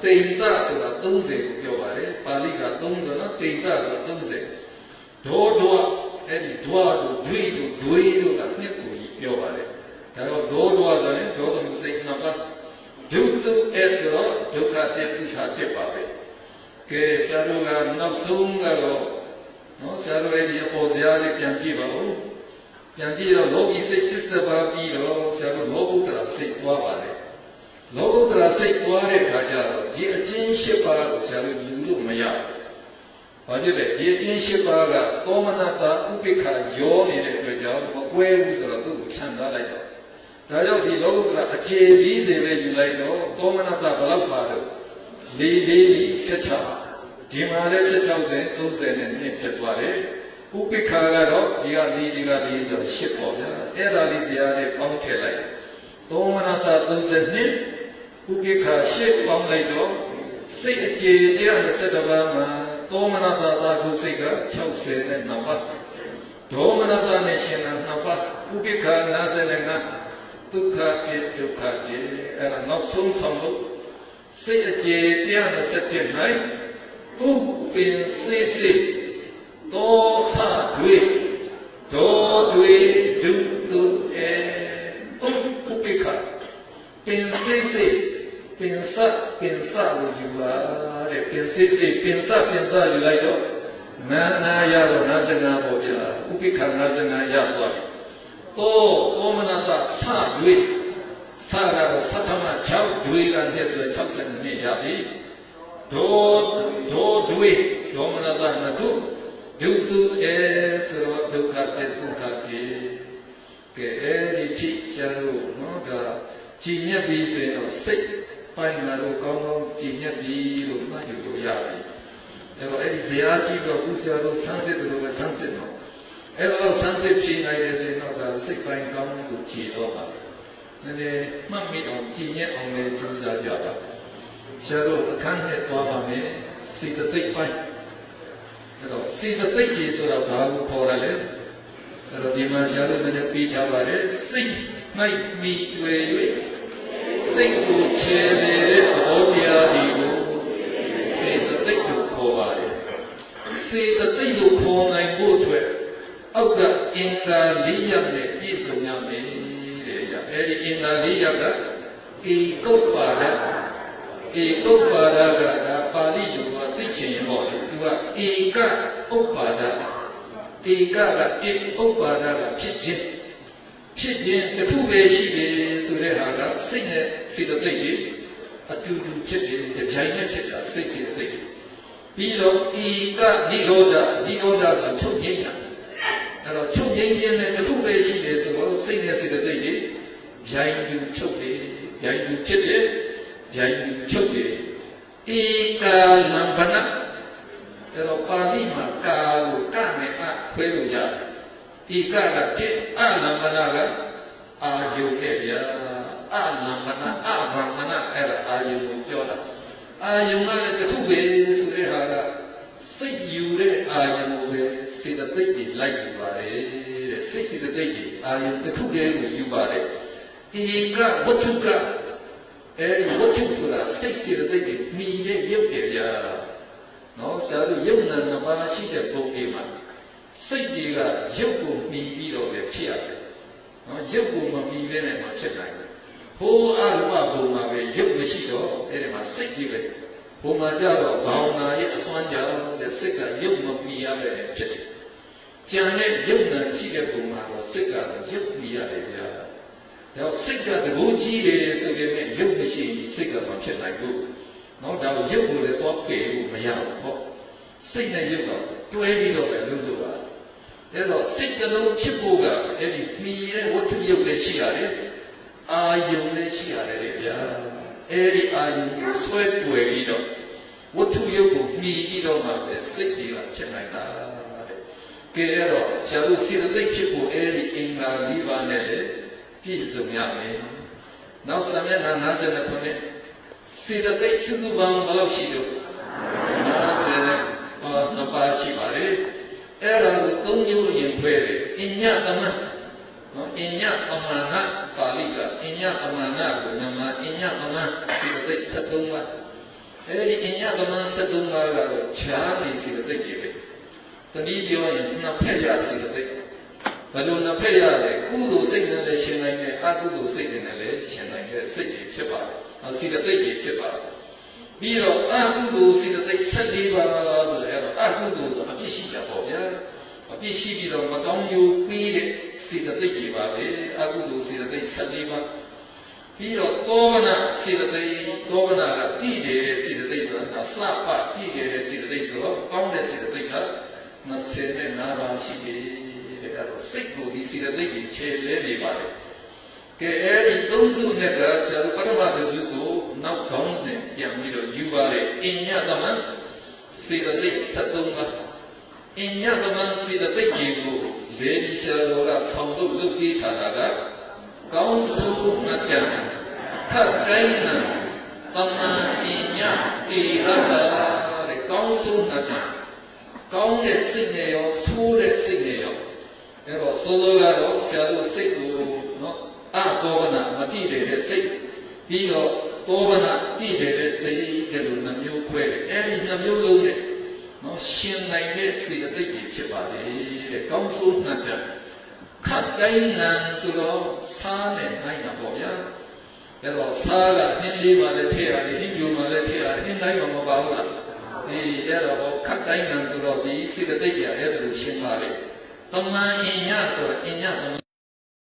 တိန်တဆိုတာ30ကိုပြောပါတယ်ပါဠိက3တော့နော်တိန်တဆိုတာ30ဒေါအဲ့ဒီဒွါတို့ဒွိတို့ဒွေတို့ကနှစ်ကိုပြောပါတယ်ဒါတော့ဒေါဆိုရင်ဒေါသမစိတ်9ပါဒုတုအစရောဒုက္ခတေဒုက္ခတေပါပဲကဲဆရာတို့ကနောက်ဆုံးကတော့နော်ဆရာတို့ရဲ့ဒီအပေါ်ဇာလေးပြန်ကြည့်ပါဦးပြန်ကြည့်တော့လောကီစိတ်80ပါးပြီးတော့ဆရာတို့လောကုတ္တရာစိတ်သွားပါတယ်လောကုတ္တရာစိတ်သွားတဲ့ခါကျတော့ဒီအချင်း8ပါးကိုဆရာတို့ယူလို့မရဘူးဘာဖြစ်လဲဒီအချင်း8ပါးကသောမနတဥပိ္ပခာရောနေတဲ့အတွက်ကြောင့်မကွဲဘူးဆိုတော့သူ့ကိုခြံထားလိုက်တော့ဒါကြောင့်ဒီလောကုတ္တရာအခြေ40ပဲယူလိုက်တော့သောမနတဘယ်လောက်ပါတော့16ဒီမှာလည်း16 30နဲ့နှစ်ဖြစ်သွားတယ်ဥပိ္ပခာကတော့ဒီက4ဒီက4ဆို8ပေါ့ဗျာအဲ့ဒါလေးဇာတ်လေးပေါင်းထည့်လိုက်သောမနတ32ဥပိ္ပခာ8ပေါင်းလိုက်တော့စိတ်အခြေ120ပါးမှာသောမနတသာကုစိတ်က69ပါးဒေါမနတနဲ့ရှင်တာ2ပါးဥပိ္ပခာ55ဒုက္ခပြေဒုက္ခပြေအဲ့ဒါနောက်ဆုံးဆောင်လို့စိတ်အခြေ120၌ဥပင်စေစေသောသတွေဒေါတွေဒုတုအေဥပိ္ပခာပင်စေစေပင်စလို့ယူပါတဲ့ပင်စေစေပင်စယူလိုက်တော့နာရတော့55ပေါ့ဗျာဥပိ္ပခာ55ရသွားပြီသောမနတသတွေသကတော့သတ္တမ6တွေကနေဆို62ရပြီဒေါမနတနခုဒုတုအေဆိုဒုက္ခတေဒုက္ခတေ ကဲအဲ့ဒီထိရှားလို့နော်ဒါကြည်ညက်ပြီးဆိုရင်တော့စိတ်ပိုင်းမှာတော့ကောင်းကောင်းကြည်ညက်ပြီးလို့မှတ်ယူလို့ရပြီအဲ့တော့အဲ့ဒီဇရာကြီးတော့ဥစ္စာတော့ဆန်းစစ်တယ်လို့ပဲဆန်းစစ်တော့အဲ့တော့ဆန်းစစ်ဖြေနိုင်တယ်ဆိုရင်တော့ဒါစိတ်ပိုင်းကောင်းလို့ကြည်တော့ပါနည်းနည်းမှတ်မိအောင်ကြည်ညက်အောင်လည်းကြိုးစားကြပါဆရာတို့အခန်းနဲ့သွားပါမယ်စေတသိက်ပိုင်းအဲ့တော့စေတသိက်ကြီးဆိုတာဘာကိုခေါ်ရလဲအဲ့တော့ဒီမှာဆရာတို့လည်းပြီးထားပါတယ်စိတ်၌မိတွေ့၍စိတ်ကိုချေတဲ့သဘောတရားတွေကိုစေတသိက်ကိုခေါ်ပါတယ်စေတသိက်ကိုခေါ်နိုင်ဖို့အတွက်အောက်ကအင်္ဂါ၄ရပ်နဲ့ပြည့်စုံရမယ်တဲ့အဲ့ဒီအင်္ဂါ၄ရပ်ကဧကုပ္ပါဒဧကုပ္ပါဒကဒါပါဠိလိုကသိချင်ရင်ပေါ့လေသူကဧကဥပ္ပါဒဧကကတိဥပ္ပါဒကဖြစ်ခြင်းတစ်ခုပဲရှိတယ်ဆိုတဲ့ဟာကစိတ်နဲ့စေတသိက်ကြီးအတူတူဖြစ်တယ်တပြိုင်နက်ဖြစ်တာစိတ်စေတသိက်ကြီးပြီးတော့ဧကနိရောဓဆိုတာချုပ်ငြိမ်းတာအဲ့တော့ချုပ်ငြိမ်းခြင်းနဲ့တစ်ခုပဲရှိတယ်ဆိုတော့စိတ်နဲ့စေတသိက်ကြီးဗျိုင်းတူချုပ်တယ်ဗျိုင်းတူဖြစ်တယ်ဗျိုင်းတူချုပ်တယ်ဧကာလံဗနအဲ့တော့ပါဠိမှာကာကိုကနဲ့အခွဲလို့ရတယ်ဧကကတိအလံဗနကအာယုနဲ့ဗျာအလံဗနအဗံမနအဲ့ဒါအာယုကိုပြောတာအာယုကလည်းတစ်ခုပဲဆိုတဲ့ဟာကစိတ်ယူတဲ့အာယုကိုပဲစေတသိက်တွေလိုက်ယူပါတယ်တဲ့စိတ်စေတသိက်တွေအာယုတစ်ခုတည်းကိုယူပါတယ်ဧကဝတ္ထုကအဲဒီဝတ္ထုဆိုတာစိတ်စေတသိက်တွေမိတဲ့ရုပ်တွေဗျာနော်ဆရာတို့ယုံနာနှစ်ပါးရှိတဲ့ပုံလေးမှာစိတ်တွေကရုပ်ကိုမှီပြီးတော့ပဲဖြစ်ရတယ်နော်ရုပ်ကိုမမှီဘဲနဲ့မဖြစ်နိုင်ဘူးဟိုအရူပဘုံမှာပဲရုပ်မရှိတော့အဲဒီမှာစိတ်ကြီးပဲဘုံမှာကြတော့ဘာဝနာရဲ့အစွမ်းကြောင့်တဲ့စိတ်ကရုပ်မမှီရပဲဖြစ်တယ်ကြံတဲ့ယုံနာရှိတဲ့ဘုံမှာတော့စိတ်ကတော့ရုပ်မှီရတယ်ဗျာဒါစိတ်ကတကူကြီးတယ်ဆိုပေမဲ့ရုပ်မရှိရင်စိတ်ကမဖြစ်နိုင်ဘူးနော်ဒါကိုရုပ်ကိုလည်းတော့ပယ်ဖို့မရဘူးဟောစိတ်နဲ့ရုပ်ကတွဲပြီးတော့ပဲလုပ်လို့ပါအဲ့တော့စိတ်ကလုံးဖြစ်ဖို့ကအဲ့ဒီမှီတဲ့ဝတ္ထုရုပ်လည်းရှိရတယ်အာယုံလည်းရှိရတယ်လေဗျာအဲ့ဒီအာယုံကိုဆွဲပွယ်ပြီးတော့ဝတ္ထုရုပ်ကိုမှီပြီးတော့မှပဲစိတ်တွေကဖြစ်နိုင်တာတဲ့ကဲအဲ့တော့ဆရာတို့စေတသိက်ဖြစ်ဖို့အဲ့ဒီအင်္ဂါ၄ပါးနဲ့လည်းပြည့်စုံရမယ်နောက်ဆံမျက်နှာ59ခုနဲ့စေတသိက်စုစုပေါင်းဘယ်လောက်ရှိလို့52ပါးရှိပါလေအဲ့ဒါကို၃မျိုးရင်ခွဲတယ်အညတမနော်အညတမနာပါဠိကအညတမနာကိုမြန်မာအညတမစေတသိက်73ပါးအဲ့ဒီအညတမ73ပါးကတော့ခြားနေစေတသိက်ကြီးပဲတနည်းပြောရင်နှစ်ဖက်ရစေတသိက်ဘယ်လိုနှစ်ဖက်ရလဲကုသိုလ်စိတ်နဲ့လည်းရှင်နိုင်တယ်အကုသိုလ်စိတ်နဲ့လည်းရှင်နိုင်တဲ့စိတ်ကြီးဖြစ်ပါတယ်စေတသိက်ကြီးဖြစ်ပါတယ်ပြီးတော့အကုသိုလ်စေတသိက်14ပါးဆိုတော့အဲ့တော့အကုသိုလ်ဆိုအပြစ်ရှိတာပေါ့ဗျာအပြစ်ရှိပြီးတော့မကောင်းကျိုးပေးတဲ့စေတသိက်ကြီးပါပဲအကုသိုလ်စေတသိက်14ပါးပြီးတော့သောမနာစေတသိက်သောမနာကတည်တယ်စေတသိက်ဆိုတာလှပတည်တယ်စေတသိက်ဆိုတော့ကောင်းတဲ့စေတသိက်က25ပါးရှိတယ်တဲ့အဲ့တော့စိတ်ကိုဒီစေတသိက်ကြီးခြေလဲနေပါတယ်ကဲအဲ့ဒီသုံးစုနဲ့ကဆရာတို့ပထမတစ်စုကိုနောက်ခေါင်းစဉ်ပြန်ပြီးတော့ယူပါလေအညတမန်စေတသိက်73ပါးအညတမန်စေတသိက်ကြီးကိုလေဒီဆရာတော်ကဆောင်းလုပ်လုပ်ပေးထားတာကကောင်းစုနှစ်တန်ခတ်တိုင်းနာတမန်အညတိရတာတဲ့ကောင်းစုနှစ်တန်ကောင်းတဲ့စိတ်နဲ့ရောဆိုးတဲ့စိတ်နဲ့ရောအဲ့တော့ဆိုလိုကတော့ဆရာတို့စိတ်ကိုနော်အတောဗနာမတိတဲ့စိတ်ပြီးတော့တောဗနာတိတဲ့စိတ်တဲ့လိုနှမျိုးခွဲတယ်အဲ့ဒီနှမျိုးလုံးနဲ့နော်ရှင်နိုင်တဲ့စိတ်အသိကြီးဖြစ်ပါလေတဲ့ကောင်းဆိုးနှံ့တဲ့ခတ်တိုင်းငံဆိုတော့စားနဲ့နိုင်တာပေါ့ဗျာအဲ့တော့စားကဟင်းလေးပါလည်းထည့်ရတယ်ဟင်းပြိုပါလည်းထည့်ရတယ်ဟင်းတိုင်းတော့မပါဘူးလားအဲ့တော့ခတ်တိုင်းငံဆိုတော့ဒီစိတ်အသိကြီးအဲ့ဒါလိုရှင်းပါလေတမန်အညဆိုအညတမန်